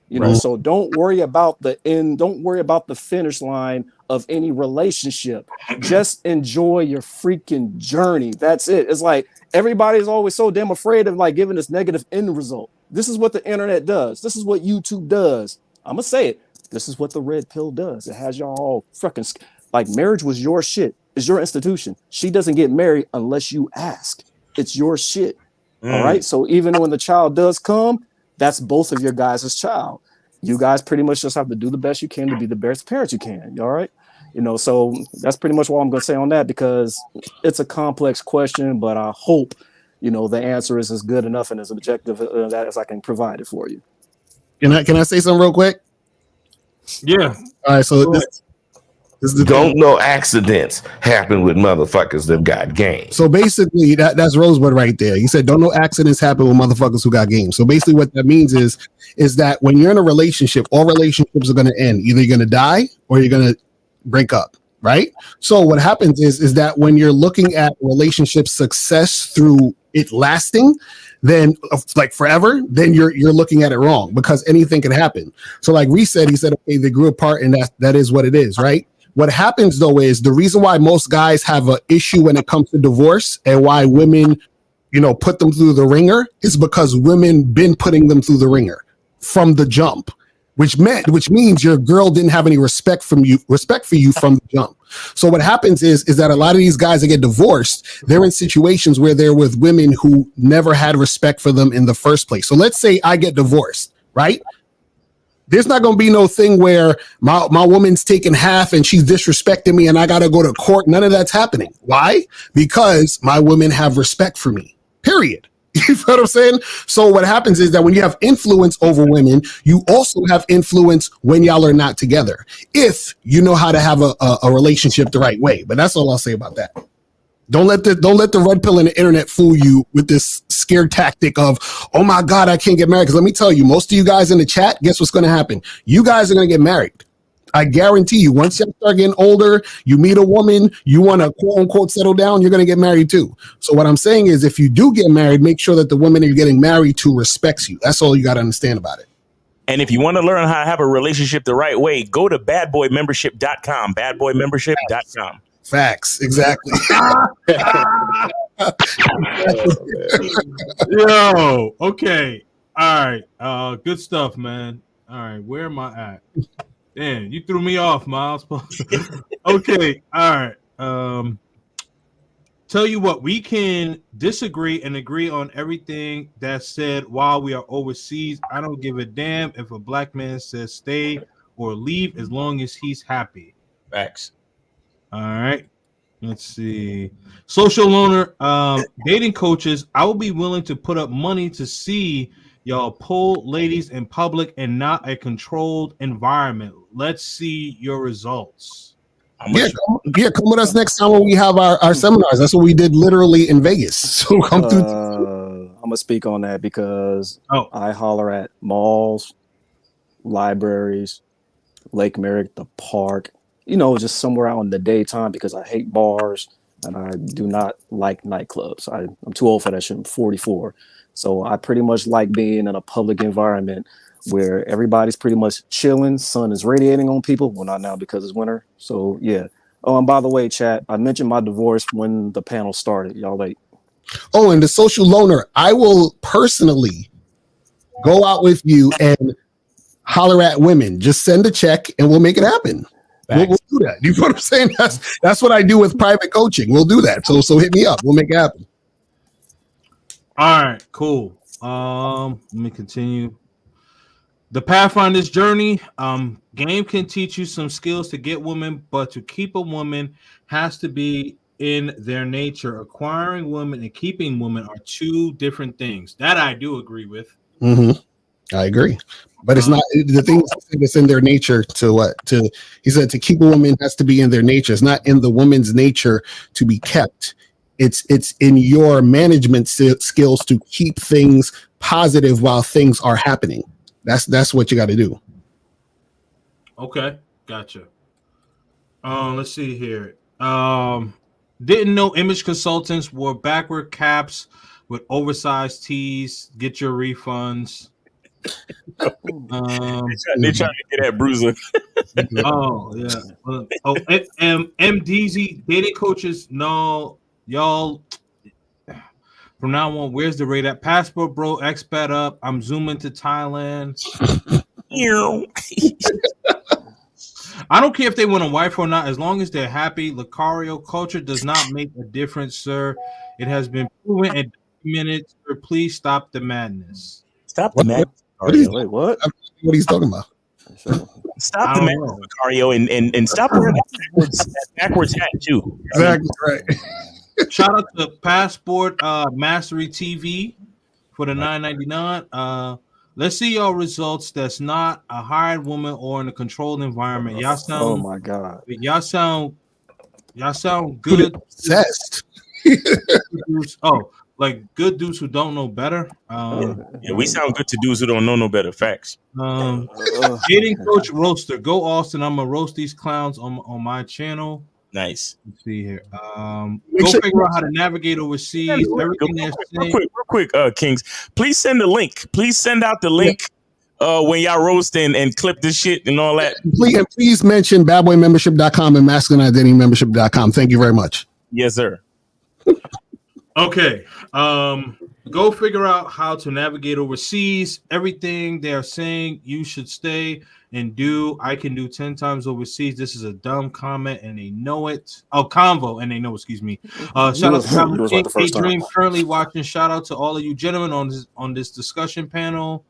So don't worry about the end. Don't worry about the finish line of any relationship. Just enjoy your freaking journey. That's it. It's like everybody's always so damn afraid of like giving this negative end result. This is what the internet does. This is what YouTube does. I'm gonna say it. This is what the red pill does. It has y'all all freaking like marriage was your shit. It's your institution. She doesn't get married unless you ask. It's your shit. All right. So even when the child does come, that's both of your guys' child. You guys pretty much just have to do the best you can to be the best parents you can. All right. So that's pretty much what I'm going to say on that, because it's a complex question, but I hope, the answer is as good enough and as objective as I can provide it for you. Can I say something real quick? Yeah. All right. So this is the don't know accidents happen with motherfuckers that got game. So basically, that's Rosebud right there. He said, "Don't know accidents happen with motherfuckers who got game." So basically, what that means is that when you're in a relationship, all relationships are going to end. Either you're going to die or you're going to break up, right? So what happens is that when you're looking at relationship success through it lasting, then like forever, then you're looking at it wrong, because anything can happen. So like Reese said, he said, okay, they grew apart, and that is what it is, right? What happens though is the reason why most guys have an issue when it comes to divorce, and why women, put them through the ringer, is because women been putting them through the ringer from the jump, which means your girl didn't have any respect for you from the jump. So what happens is that a lot of these guys that get divorced, they're in situations where they're with women who never had respect for them in the first place. So let's say I get divorced, right? There's not going to be no thing where my woman's taking half and she's disrespecting me and I got to go to court. None of that's happening. Why? Because my women have respect for me, period. You know what I'm saying? So what happens is that when you have influence over women, you also have influence when y'all are not together, if you know how to have a relationship the right way. But that's all I'll say about that. Don't let the red pill in the internet fool you with this scare tactic of, oh my God, I can't get married. Because let me tell you, most of you guys in the chat, guess what's going to happen? You guys are going to get married. I guarantee you, once you start getting older, you meet a woman, you want to quote unquote settle down, you're going to get married too. So what I'm saying is, if you do get married, make sure that the woman you're getting married to respects you. That's all you got to understand about it. And if you want to learn how to have a relationship the right way, go to badboymembership.com, badboymembership.com. Facts. Exactly. Yo, okay. All right. Good stuff, man. All right. Where am I at? Damn, you threw me off, Miles. Okay, all right. Tell you what, we can disagree and agree on everything that's said while we are overseas. I don't give a damn if a black man says stay or leave as long as he's happy. Facts. All right. Let's see. Social loaner, dating coaches. I will be willing to put up money to see y'all pull ladies in public and not a controlled environment. Let's see your results. Yeah, come with us next time when we have our seminars. That's what we did literally in Vegas. So come through. I'm gonna speak on that because I holler at malls, libraries, Lake Merrick, the park, just somewhere out in the daytime because I hate bars and I do not like nightclubs. I'm too old for that shit. I'm 44. So I pretty much like being in a public environment where everybody's pretty much chilling. Sun is radiating on people. Well, not now because it's winter. So yeah. Oh, and by the way, chat, I mentioned my divorce when the panel started. Y'all late. Oh, and the social loaner, I will personally go out with you and holler at women. Just send a check and we'll make it happen. We'll do that. You know what I'm saying? That's what I do with private coaching. We'll do that. So hit me up. We'll make it happen. All right, cool. Let me continue. The Pathfinder's journey. Game can teach you some skills to get women, but to keep a woman has to be in their nature. Acquiring women and keeping women are two different things. That I do agree with. Mm-hmm. I agree, but it's not the thing that's in their nature to what to. He said to keep a woman has to be in their nature. It's not in the woman's nature to be kept. It's in your management skills to keep things positive while things are happening. That's what you got to do. Okay, gotcha. Let's see here. Didn't know image consultants wore backward caps with oversized tees. Get your refunds. They're trying to get at Bruiser. Oh yeah. MDZ dating coaches. No, y'all. From now on, where's the rate at? Passport, bro. Expat up. I'm zooming to Thailand. I don't care if they want a wife or not, as long as they're happy. Lucario culture does not make a difference, sir. It has been proven and documented. Sir, please stop the madness. Stop the madness. Wait, what? What he's talking about? Stop the madness, Lucario, and stop wearing that backwards hat too. Exactly right. Shout out to Passport Mastery TV for the $9.99. Let's see your results. That's not a hired woman or in a controlled environment. Y'all sound. Oh my god. Y'all sound good. Obsessed. Like good dudes who don't know better. Yeah, we sound good to dudes who don't know no better. Facts. Dating coach roaster. Go Auston. I'm gonna roast these clowns on my channel. Nice. Let's see here. Go figure out how to navigate overseas. Everything that's real quick, Kings. Please send the link. Please send out the link when y'all roast and clip this shit and all that. Please mention badboymembership.com and masculineidentitymembership.com. Thank you very much. Yes, sir. Okay. Go figure out how to navigate overseas. Everything they're saying you should stay and do. I can do 10 times overseas. This is a dumb comment and they know it. Oh, convo and they know. Excuse me. Shout out to King Dream currently watching. Shout out to all of you gentlemen on this discussion panel.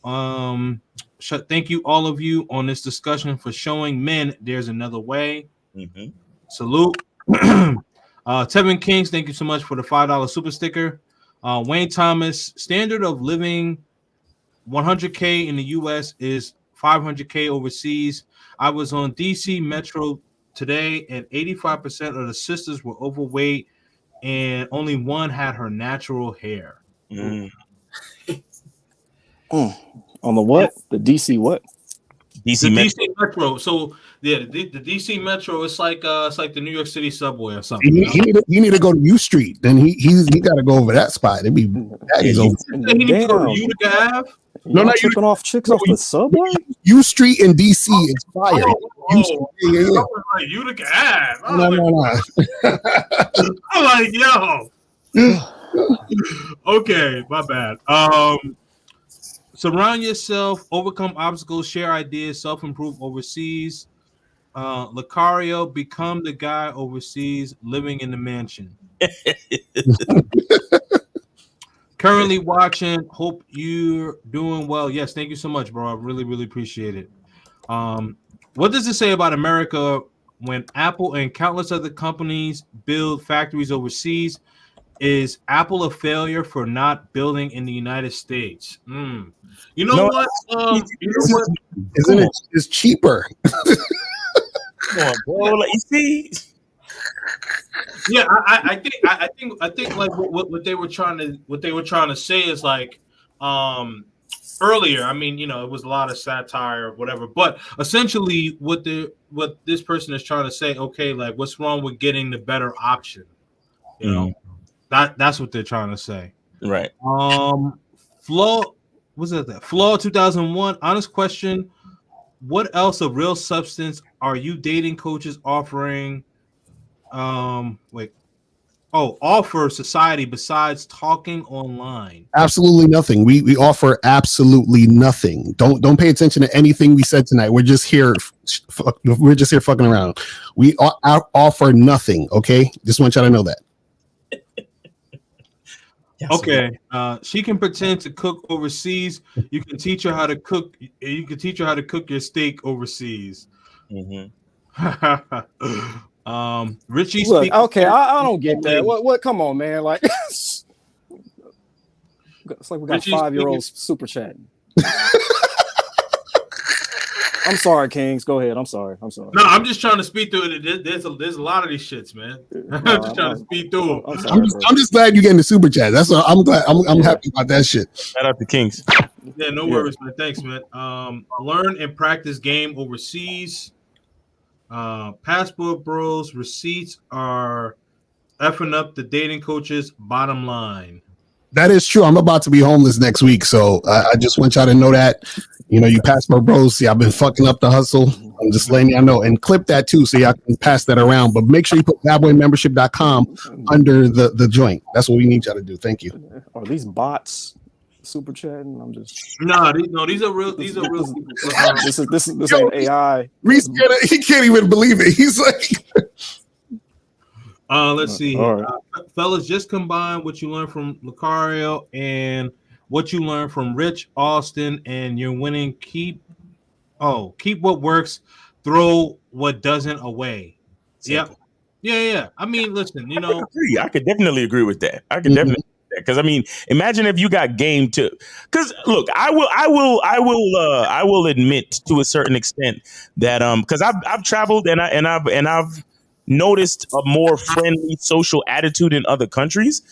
Thank you all of you on this discussion for showing men there's another way. Mm-hmm. Salute. Tevin Kings, thank you so much for the $5 super sticker. Wayne Thomas, standard of living 100K in the US is 500K overseas. I was on DC Metro today, and 85% of the sisters were overweight, and only one had her natural hair. On the what? The DC what? DC Metro. So yeah, the DC Metro. It's like the New York City subway or something. You need to go to U Street. Then he got to go over that spot. It'd be that is over. He need to go to Utica Ave. No, not tripping off chicks off the subway. U Street in DC is fire. Like Utica Ave. No. I'm like, yo. Okay, my bad. Surround yourself, overcome obstacles, share ideas, self-improve overseas. Lucario, become the guy overseas living in the mansion. Currently watching. Hope you're doing well. Yes, thank you so much, bro. I really, really appreciate it. What does it say about America when Apple and countless other companies build factories overseas? Is Apple a failure for not building in the United States? You know what? Isn't it? It's cheaper. Come on, bro. Like, you see? Yeah, I think like what they were trying to say is like earlier. I mean, you know, it was a lot of satire or whatever, but essentially what this person is trying to say, okay, like what's wrong with getting the better option? You know, that's what they're trying to say. Right. Flaw, what's that? Flaw 2001. Honest question. What else of real substance are you dating coaches offering? Offer society besides talking online? Absolutely nothing. We offer absolutely nothing. Don't pay attention to anything we said tonight. We're just here. We're just here fucking around. We offer nothing. Okay, just want y'all to know that. Okay. She can pretend to cook overseas. You can teach her how to cook. You can teach her how to cook your steak overseas. Richie. Look, okay, I don't get that. What? Come on, man. Like, it's like we got 5-year-olds super chatting. I'm sorry, Kings. Go ahead. I'm sorry. No, I'm just trying to speed through it. There's a lot of these shits, man. I'm just trying to speed through them. I'm just glad you're getting the super chat. That's what I'm glad. I'm happy about that shit. Shout out to Kings. Yeah, no worries, man. Thanks, man. Learn and practice game overseas. Passport bros receipts are effing up the dating coaches. Bottom line. That is true. I'm about to be homeless next week, so I just want y'all to know that. You know, you passport bros. See, I've been fucking up the hustle. I'm just letting y'all know, and clip that too, so y'all can pass that around. But make sure you put badboymembership.com under the joint. That's what we need y'all to do. Thank you. Are these bots super chatting? I'm just these are real. These are real. This ain't AI. Reese, he can't even believe it. He's like. Let's see. Right. Fellas, just combine what you learned from Lucario and what you learned from Rich, Auston, and you're winning. Keep what works, throw what doesn't away. Simple. Yep. Yeah. I mean, listen, you know, I could definitely agree with that. Because I mean, imagine if you got game too. Because look, I will admit to a certain extent that because I've traveled and I've noticed a more friendly social attitude in other countries.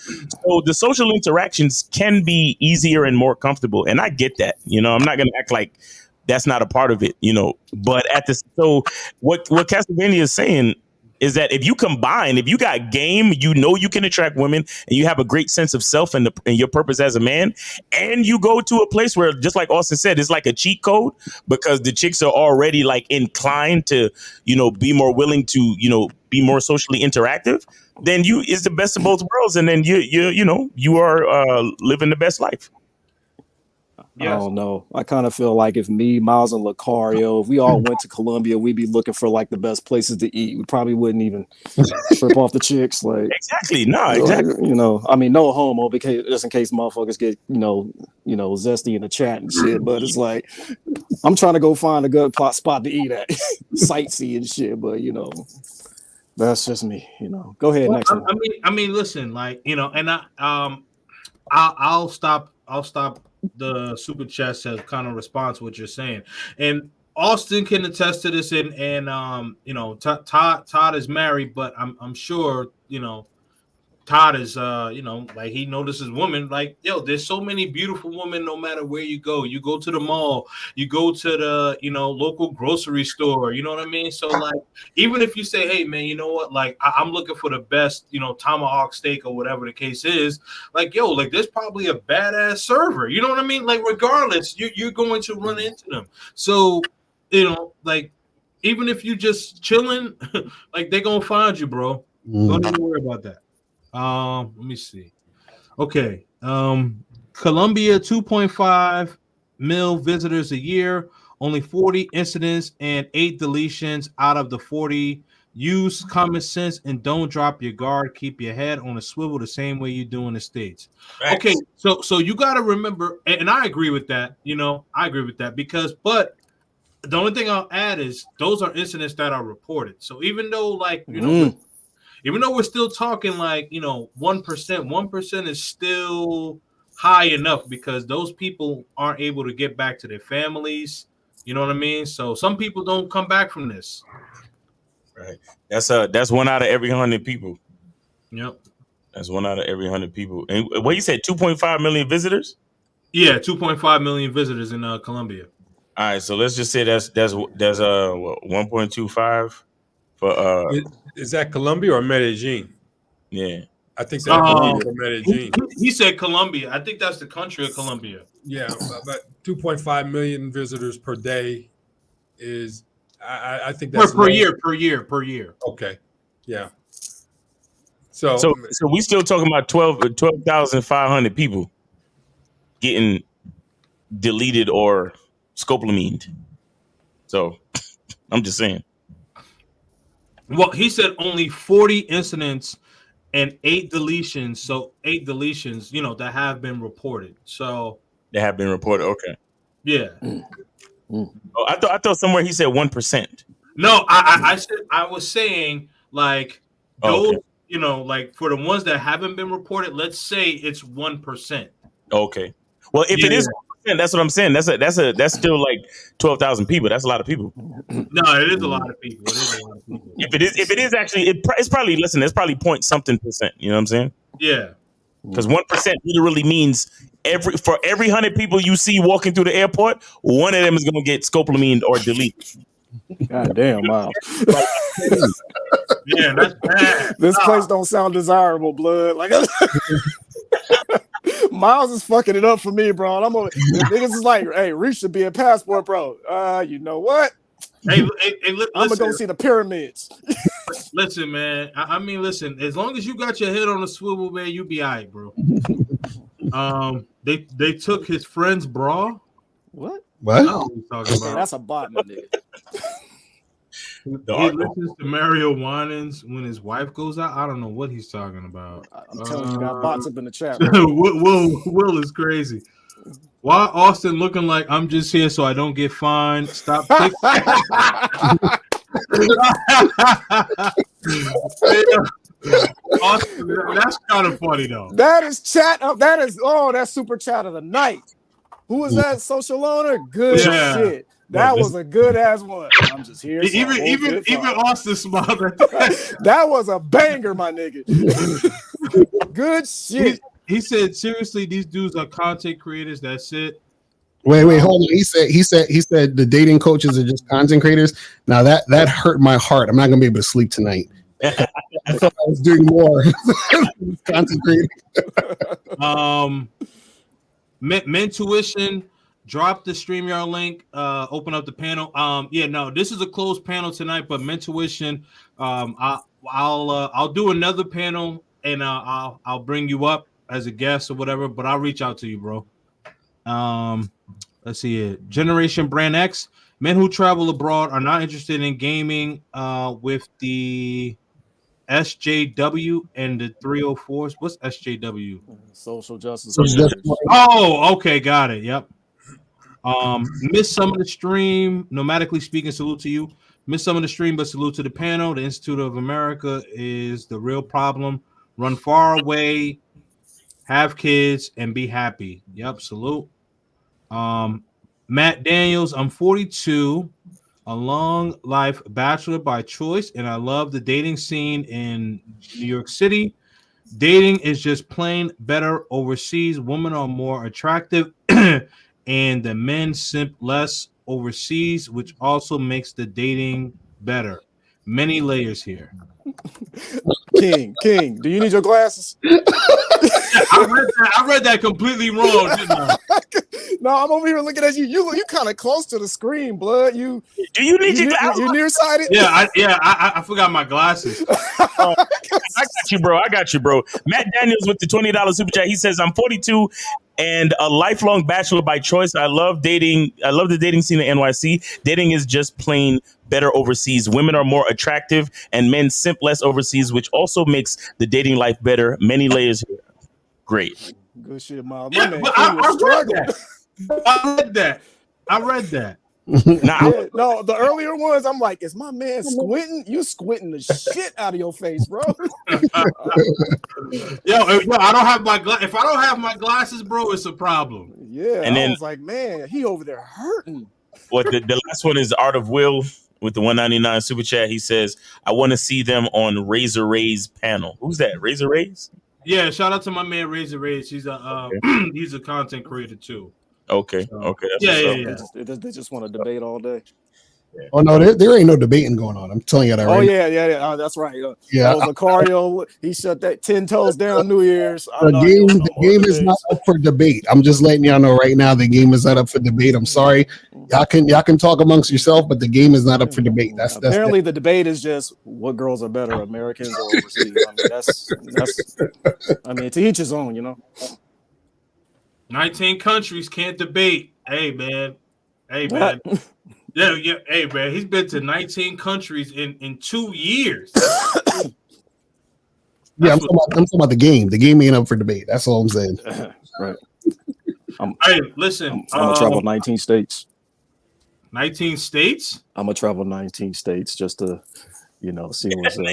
So the social interactions can be easier and more comfortable. And I get that, you know, I'm not going to act like that's not a part of it, you know, but so what Castlevania is saying is that if you got game, you know, you can attract women and you have a great sense of self and your purpose as a man. And you go to a place where, just like Austin said, it's like a cheat code because the chicks are already like inclined to, you know, be more willing to, you know, be more socially interactive. Then it's the best of both worlds. And then you are living the best life. Yes. I don't know. I kind of feel like if me, Miles, and Lucario, if we all went to Colombia, we'd be looking for like the best places to eat. We probably wouldn't even trip off the chicks. Like exactly, no, exactly. Like, you know, I mean, no homo, because just in case motherfuckers get you know, zesty in the chat and shit. But it's like I'm trying to go find a good spot to eat at, sightsee and shit. But you know, that's just me. You know, go ahead next. I mean, listen, like you know, and I'll stop the super chats as kind of response to what you're saying, and Austin can attest to this, and you know, Todd is married, but I'm sure you know Todd is you know, like he notices women like, yo, there's so many beautiful women no matter where you go. You go to the mall, you go to the, you know, local grocery store, you know what I mean? So like, even if you say, hey man, you know what, like I'm looking for the best, you know, tomahawk steak or whatever the case is, like, yo, like there's probably a badass server, you know what I mean? Like regardless, you're going to run into them. So, you know, like even if you just chilling, like they're gonna find you, bro. Don't even worry about that. Let me see. Okay. Colombia 2.5 mil visitors a year, only 40 incidents and 8 deletions out of the 40. Use common sense and don't drop your guard. Keep your head on a swivel the same way you do in the States. Okay, so you got to remember, and I agree with that. I agree with that but the only thing I'll add is those are incidents that are reported. So even though, even though we're still talking 1% is still high enough because those people aren't able to get back to their families. You know what I mean? So some people don't come back from this. Right. That's 1 out of every 100 people. Yep. That's 1 out of every 100 people. And what you said, 2.5 million visitors? Yeah, 2.5 million visitors in Colombia. All right, so let's just say that's 1.25 for Is that Colombia or Medellin? Yeah. I think that's Colombia or Medellin. He said Colombia. I think that's the country of Colombia. Yeah, but 2.5 million visitors per day is I think that's per year. Okay. Yeah. So we still talking about 12,500 people getting deleted or scopolamined. So I'm just saying. Well, he said only 40 incidents and 8 deletions. So 8 deletions, that have been reported. So they have been reported. Okay. Yeah. Oh, I thought somewhere he said 1%. No, I was saying those, okay. For the ones that haven't been reported, let's say it's 1%. Okay. Well, if it is 1%, that's what I'm saying. That's still like 12,000 people. That's a lot of people. No, it is a lot of people. If it is actually, it's probably it's probably point something percent. You know what I'm saying? Yeah. Because 1% literally means for every 100 people you see walking through the airport, one of them is going to get scopolamined or deleted. God damn, Miles. Yeah, that's bad. This place don't sound desirable, blood. Miles is fucking it up for me, bro. And niggas is like, hey, Reach should be a passport, bro. You know what? Hey, I'm gonna go see the pyramids. Listen, man. I mean, listen. As long as you got your head on a swivel, man, you be all right, bro. They took his friend's bra. What? That's a bot, my nigga. He listens to Mario Winans when his wife goes out. I don't know what he's talking about. I'm telling you, got bots up in the chat. Will is crazy. Why Austin looking like I'm just here so I don't get fined? Stop. Austin, that's kind of funny though. That is that's super chat of the night. Who is that social owner? Good shit. That was a good ass one. I'm just here. So even Austin smiled at that. That was a banger, my nigga. Good shit. He said, seriously, these dudes are content creators. That's it. Wait, hold on. He said the dating coaches are just content creators. Now that hurt my heart. I'm not gonna be able to sleep tonight. I thought I was doing more content creating. Mentuition, drop the StreamYard link, open up the panel. This is a closed panel tonight, but Mentuition, I'll do another panel and I'll bring you up as a guest or whatever, but I'll reach out to you, bro. Let's see it. Generation Brand X, men who travel abroad are not interested in gaming with the SJW and the 304s. What's SJW? Social justice. Oh, okay, got it. Yep. Missed some of the stream. Nomadically speaking, salute to you. Missed some of the stream, but salute to the panel. The Institute of America is the real problem. Run far away, have kids, and be happy. Yep, salute. Matt Daniels, I'm 42, a long life bachelor by choice, and I love the dating scene in New York City. Dating is just plain better overseas. Women are more attractive, and the men simp less overseas, which also makes the dating better. Many layers here. King, do you need your glasses? I read that completely wrong, didn't I? No, I'm over here looking at you. You kind of close to the screen, blood. You do you need your glasses? You nearsighted? Yeah, I forgot my glasses. I got you, bro. Matt Daniels with the $20 super chat. He says, I'm 42 and a lifelong bachelor by choice. I love dating. I love the dating scene in NYC. Dating is just plain better overseas. Women are more attractive and men simp less overseas, which also makes the dating life better. Many layers here. Great. Good shit, Miles. Yeah, but I read that. No, the earlier ones, I'm like, is my man squinting? You squinting the shit out of your face, bro. Yo, I don't have my if I don't have my glasses, bro, it's a problem. Yeah, and I then, was like, man, he over there hurting. What the last one is the Art of Will with the 199 super chat. He says, I want to see them on Razor Ray's panel. Who's that? Razor Ray's? Yeah, shout out to my man Razor Ray's. He's a he's a content creator too. Okay. So, Okay. Yeah. They just want to debate all day. Oh no, there ain't no debating going on. I'm telling you that. Oh right yeah. Oh, that's right. Yeah. That was Lucario. He shut that 10 toes down New Year's. The game is not up for debate. I'm just letting y'all know right now. The game is not up for debate. I'm sorry. Y'all can talk amongst yourself, but the game is not up for debate. That's apparently the debate is just what girls are better, Americans or overseas. I mean, that's. I mean, to each his own, you know. 19 countries can't debate. Hey man. Yeah. Hey man, he's been to 19 countries in 2 years. Yeah, I'm talking about the game. The game ain't up for debate. That's all I'm saying. Right. Hey, listen. I'm gonna travel 19 states. 19 states? I'm gonna travel 19 states just to, see what's up.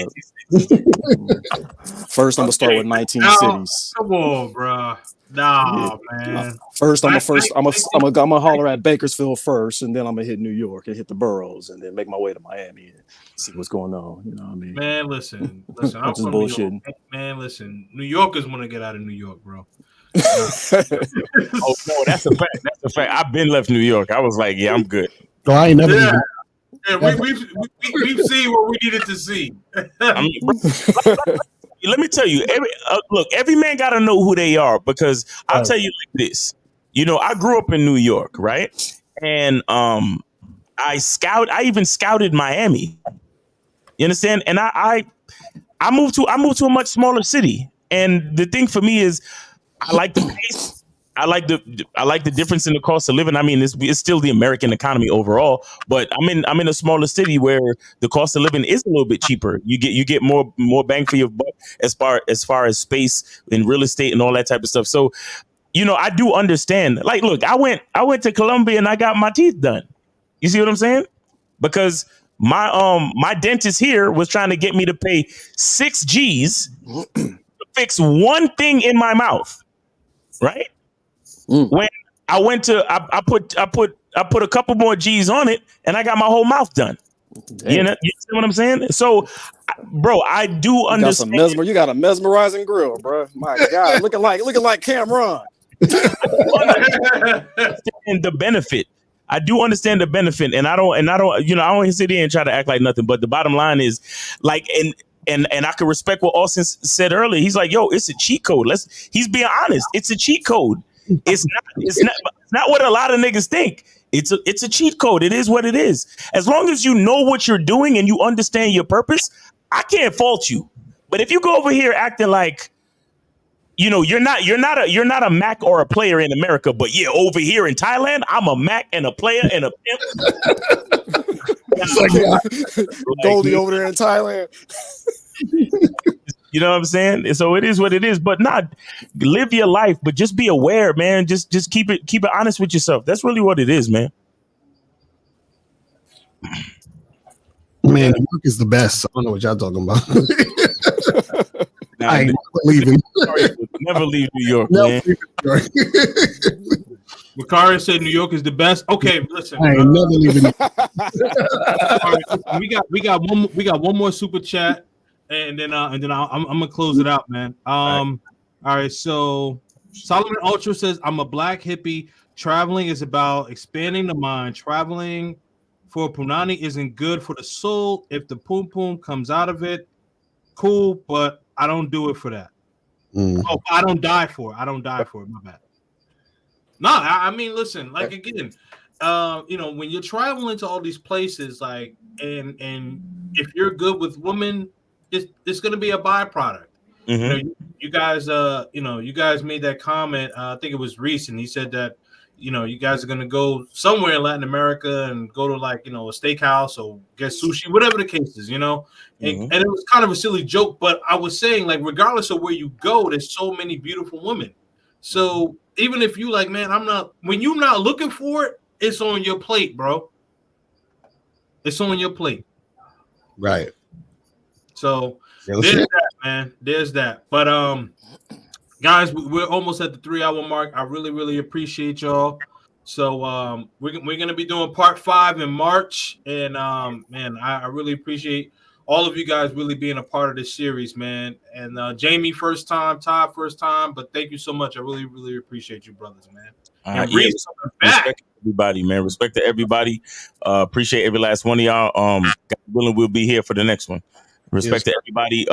First, I'm gonna start with 19 cities. Come on, bro. Nah, man. First, I'm gonna holler at Bakersfield first, and then I'm gonna hit New York and hit the boroughs, and then make my way to Miami and see what's going on. You know what I mean? Man, listen. I'm just from bullshitting. New York. Man, listen. New Yorkers want to get out of New York, bro. Oh no, that's a fact. That's a fact. I've been left New York. I was like, yeah, I'm good. So I ain't never. Yeah, we've seen what we needed to see. I mean, let me tell you, every man got to know who they are, because I'll tell you like this. I grew up in New York, right? And I even scouted Miami. You understand? And I moved to a much smaller city. And the thing for me is, I like the pace. I like the difference in the cost of living. I mean, it's still the American economy overall, but I'm in a smaller city where the cost of living is a little bit cheaper. You get more bang for your buck as far as space in real estate and all that type of stuff. So, I do understand. Like, look, I went to Colombia and I got my teeth done. You see what I'm saying? Because my dentist here was trying to get me to pay 6 G's to fix one thing in my mouth, right? When I went to, I put a couple more G's on it, and I got my whole mouth done. Damn. You see what I'm saying? So, bro, I do understand. You got a mesmerizing grill, bro. My God, looking like Cameron. And the benefit. I do understand the benefit, and I don't sit here and try to act like nothing. But the bottom line is, like, and I can respect what Austin said earlier. He's like, yo, it's a cheat code. He's being honest. It's a cheat code. It's not what a lot of niggas think. It's a cheat code. It is what it is. As long as you know what you're doing and you understand your purpose, I can't fault you. But if you go over here acting like, you're not a Mac or a player in America, but yeah, over here in Thailand, I'm a Mac and a player and a pimp. Goldie over there in Thailand. You know what I'm saying? So it is what it is, but not live your life, but just be aware, man. Just keep it honest with yourself. That's really what it is, man. Man, New York is the best. I don't know what y'all talking about. I ain't leaving. Never leave New York, man. Macari said New York is the best. Okay, listen. I ain't never leaving. We got one more super chat. And then I'm gonna close it out, man. All right. So Solomon Ultra says, I'm a black hippie. Traveling is about expanding the mind. Traveling for Punani isn't good for the soul. If the poom poom comes out of it, cool, but I don't do it for that. Oh, I don't die for it. My bad. No, I mean, listen, like again, you know, when you're traveling to all these places, like, and if you're good with women, it's going to be a byproduct. You know, you guys, you guys made that comment. I think it was Reese, and he said that, you know, you guys are going to go somewhere in Latin America and go to like, you know, a steakhouse or get sushi, whatever the case is, you know. And it was kind of a silly joke, but I was saying, like, regardless of where you go, there's so many beautiful women. So even if you like, man, when you're not looking for it, it's on your plate, bro. It's on your plate. Right. So there's that, man. There's that. But guys, we're almost at the 3-hour mark. I really, really appreciate y'all. So we're gonna be doing part 5 in March. And man, I really appreciate all of you guys really being a part of this series, man. And Jamie, first time, Todd, first time. But thank you so much. I really, really appreciate you, brothers, man. And Reese, respect to everybody, man. Respect to everybody. Appreciate every last one of y'all. God willing, we'll be here for the next one. Respect to everybody.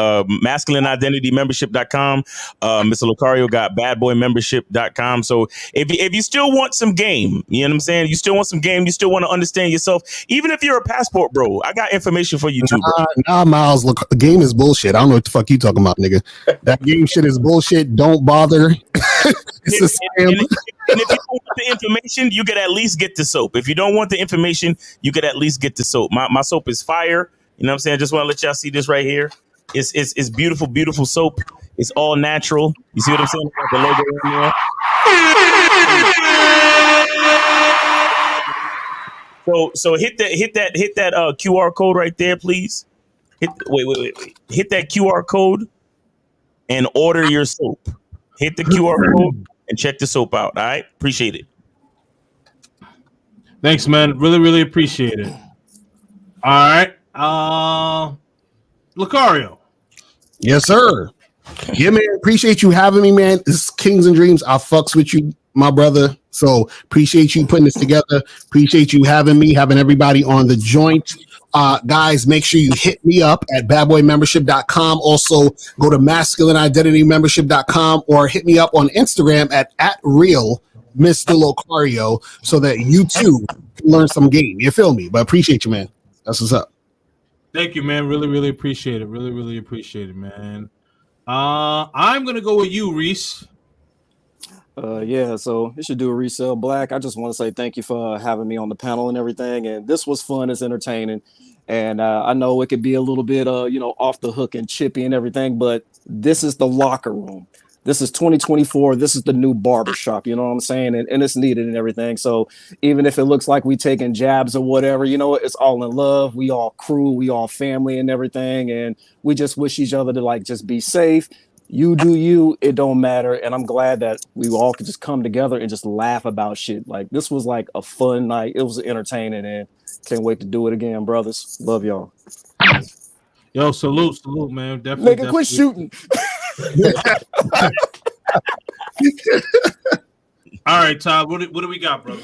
MasculineIdentityMembership.com. Mr. Lucario got BadBoyMembership.com. So if you still want some game, you know what I'm saying? You still want some game. You still want to understand yourself. Even if you're a passport bro, I got information for you too, bro. Nah, Miles. Look, the game is bullshit. I don't know what the fuck you talking about, nigga. That game shit is bullshit. Don't bother. It's a scam. And if you don't want the information, you could at least get the soap. If you don't want the information, you could at least get the soap. My soap is fire. You know what I'm saying? I just want to let y'all see this right here. It's beautiful, beautiful soap. It's all natural. You see what I'm saying? The logo in there. So hit that QR code right there, please. Wait. Hit that QR code and order your soap. Hit the QR code and check the soap out. All right? Appreciate it. Thanks, man. Really, really appreciate it. All right. Lucario. Yes, sir. Yeah, man. Appreciate you having me, man. This is Kings and Dreams. I fucks with you, my brother. So appreciate you putting this together. Appreciate you having me, having everybody on the joint. Guys, make sure you hit me up at badboymembership.com. Also, go to masculineidentitymembership.com or hit me up on Instagram at real Mr. Lucario so that you too can learn some game. You feel me? But appreciate you, man. That's what's up. Thank you, man. Really, really appreciate it. Really, really appreciate it, man. I'm gonna go with you, Reese. Yeah, so you should do a resale black. I just want to say thank you for having me on the panel and everything. And this was fun, it's entertaining. And I know it could be a little bit off the hook and chippy and everything, but this is the locker room. This is 2024. This is the new barbershop, you know what I'm saying? And it's needed and everything. So even if it looks like we taking jabs or whatever, you know, it's all in love. We all crew, we all family and everything. And we just wish each other to like just be safe. You do you, it don't matter. And I'm glad that we all could just come together and just laugh about shit. Like this was like a fun night. It was entertaining and can't wait to do it again, brothers. Love y'all. Yo, salute, man. Definitely. Nigga, quit shooting. All right, Todd, what do we got, brother?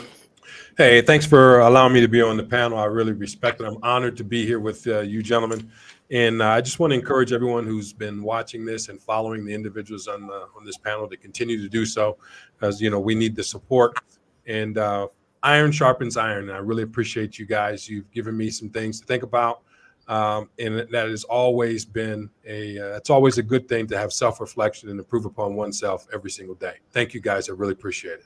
Hey, thanks for allowing me to be on the panel. I really respect it. I'm honored to be here with you gentlemen. And I just want to encourage everyone who's been watching this and following the individuals on this panel to continue to do so, as you know, we need the support. And iron sharpens iron. And I really appreciate you guys. You've given me some things to think about. And that has always been it's always a good thing to have self-reflection and improve upon oneself every single day. Thank you guys. I really appreciate it.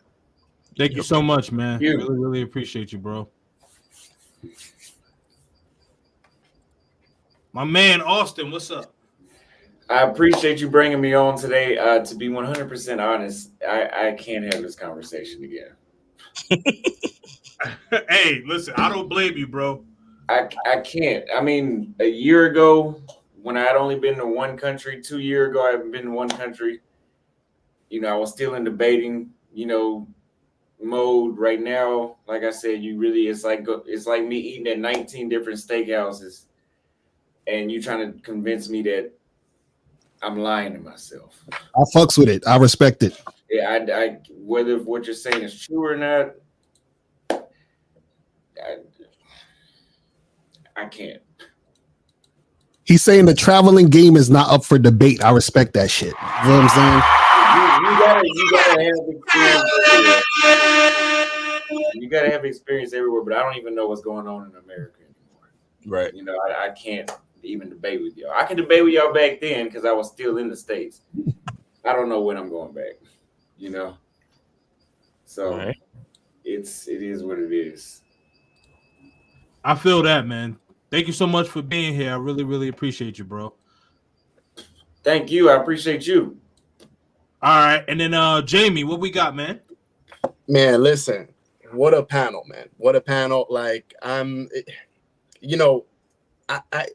Thank you so much, man. Really, really appreciate you, bro. My man, Auston, what's up? I appreciate you bringing me on today. To be 100% honest, I can't have this conversation again. Hey, listen, I don't blame you, bro. I can't. I mean, a year ago, when I had only been to one country, 2 years ago, I haven't been to one country. You know, I was still in debating, mode. Right now. Like I said, it's like me eating at 19 different steakhouses, and you trying to convince me that I'm lying to myself. I fucks with it. I respect it. Yeah, I whether what you're saying is true or not, I can't. He's saying the traveling game is not up for debate. I respect that shit. You know what I'm saying? gotta have experience everywhere. You gotta have experience everywhere, but I don't even know what's going on in America anymore. Right. You know, I can't even debate with y'all. I can debate with y'all back then because I was still in the States. I don't know when I'm going back. You know, so right. it is what it is. I feel that, man. Thank you so much for being here. I really, really appreciate you, bro. Thank you. I appreciate you. All right, and then Jamie, what we got, man? Man, listen, what a panel, man. What a panel. Like, you know, I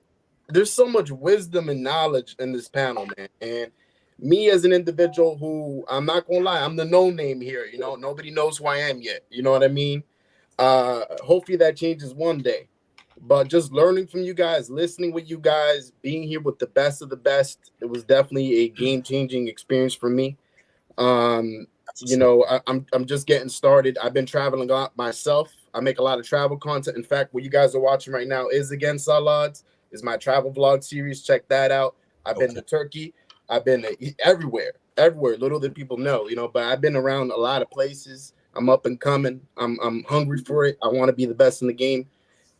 there's so much wisdom and knowledge in this panel, man. And me as an individual who, I'm not gonna lie, I'm the no name here. You know, nobody knows who I am yet. You know what I mean? Hopefully that changes one day. But just learning from you guys, listening with you guys, being here with the best of the best, it was definitely a game-changing experience for me. You know, I'm just getting started. I've been traveling a lot myself. I make a lot of travel content. In fact, what you guys are watching right now is Against All Odds, is my travel vlog series. Check that out. I've been to Turkey. I've been everywhere. Little that people know, you know, but I've been around a lot of places. I'm up and coming. I'm hungry for it. I want to be the best in the game.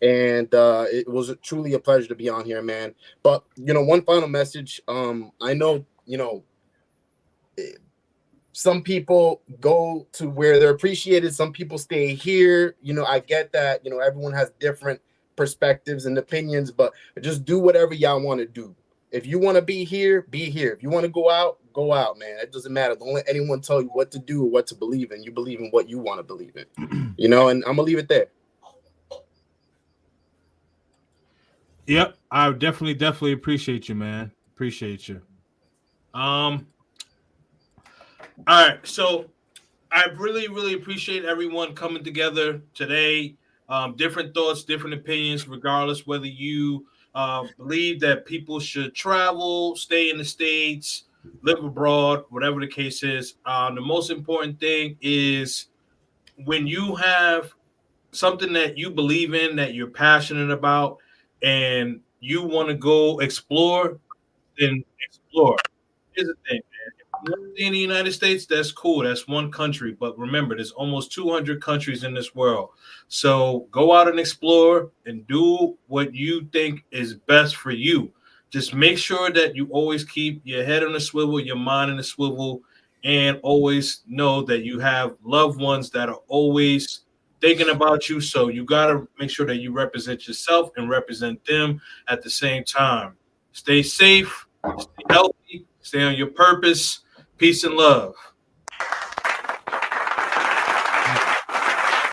And it was truly a pleasure to be on here, man. But, you know, one final message. I know, you know, some people go to where they're appreciated. Some people stay here. You know, I get that. You know, everyone has different perspectives and opinions, but just do whatever y'all want to do. If you want to be here, be here. If you want to go out, man. It doesn't matter. Don't let anyone tell you what to do or what to believe in. You believe in what you want to believe in. You know, and I'm going to leave it there. Yep, I definitely appreciate you, man. Appreciate you. All right, so I really appreciate everyone coming together today. Different thoughts, different opinions, regardless whether you believe that people should travel, stay in the States, live abroad, whatever the case is. The most important thing is when you have something that you believe in, that you're passionate about, and you want to go explore, then explore. Here's the thing, man. If you want to stay in the United States, that's cool. That's one country. But remember, there's almost 200 countries in this world. So go out and explore and do what you think is best for you. Just make sure that you always keep your head on a swivel, your mind on a swivel, and always know that you have loved ones that are always thinking about you. So you got to make sure that you represent yourself and represent them at the same time. Stay safe, stay healthy, stay on your purpose. Peace and love.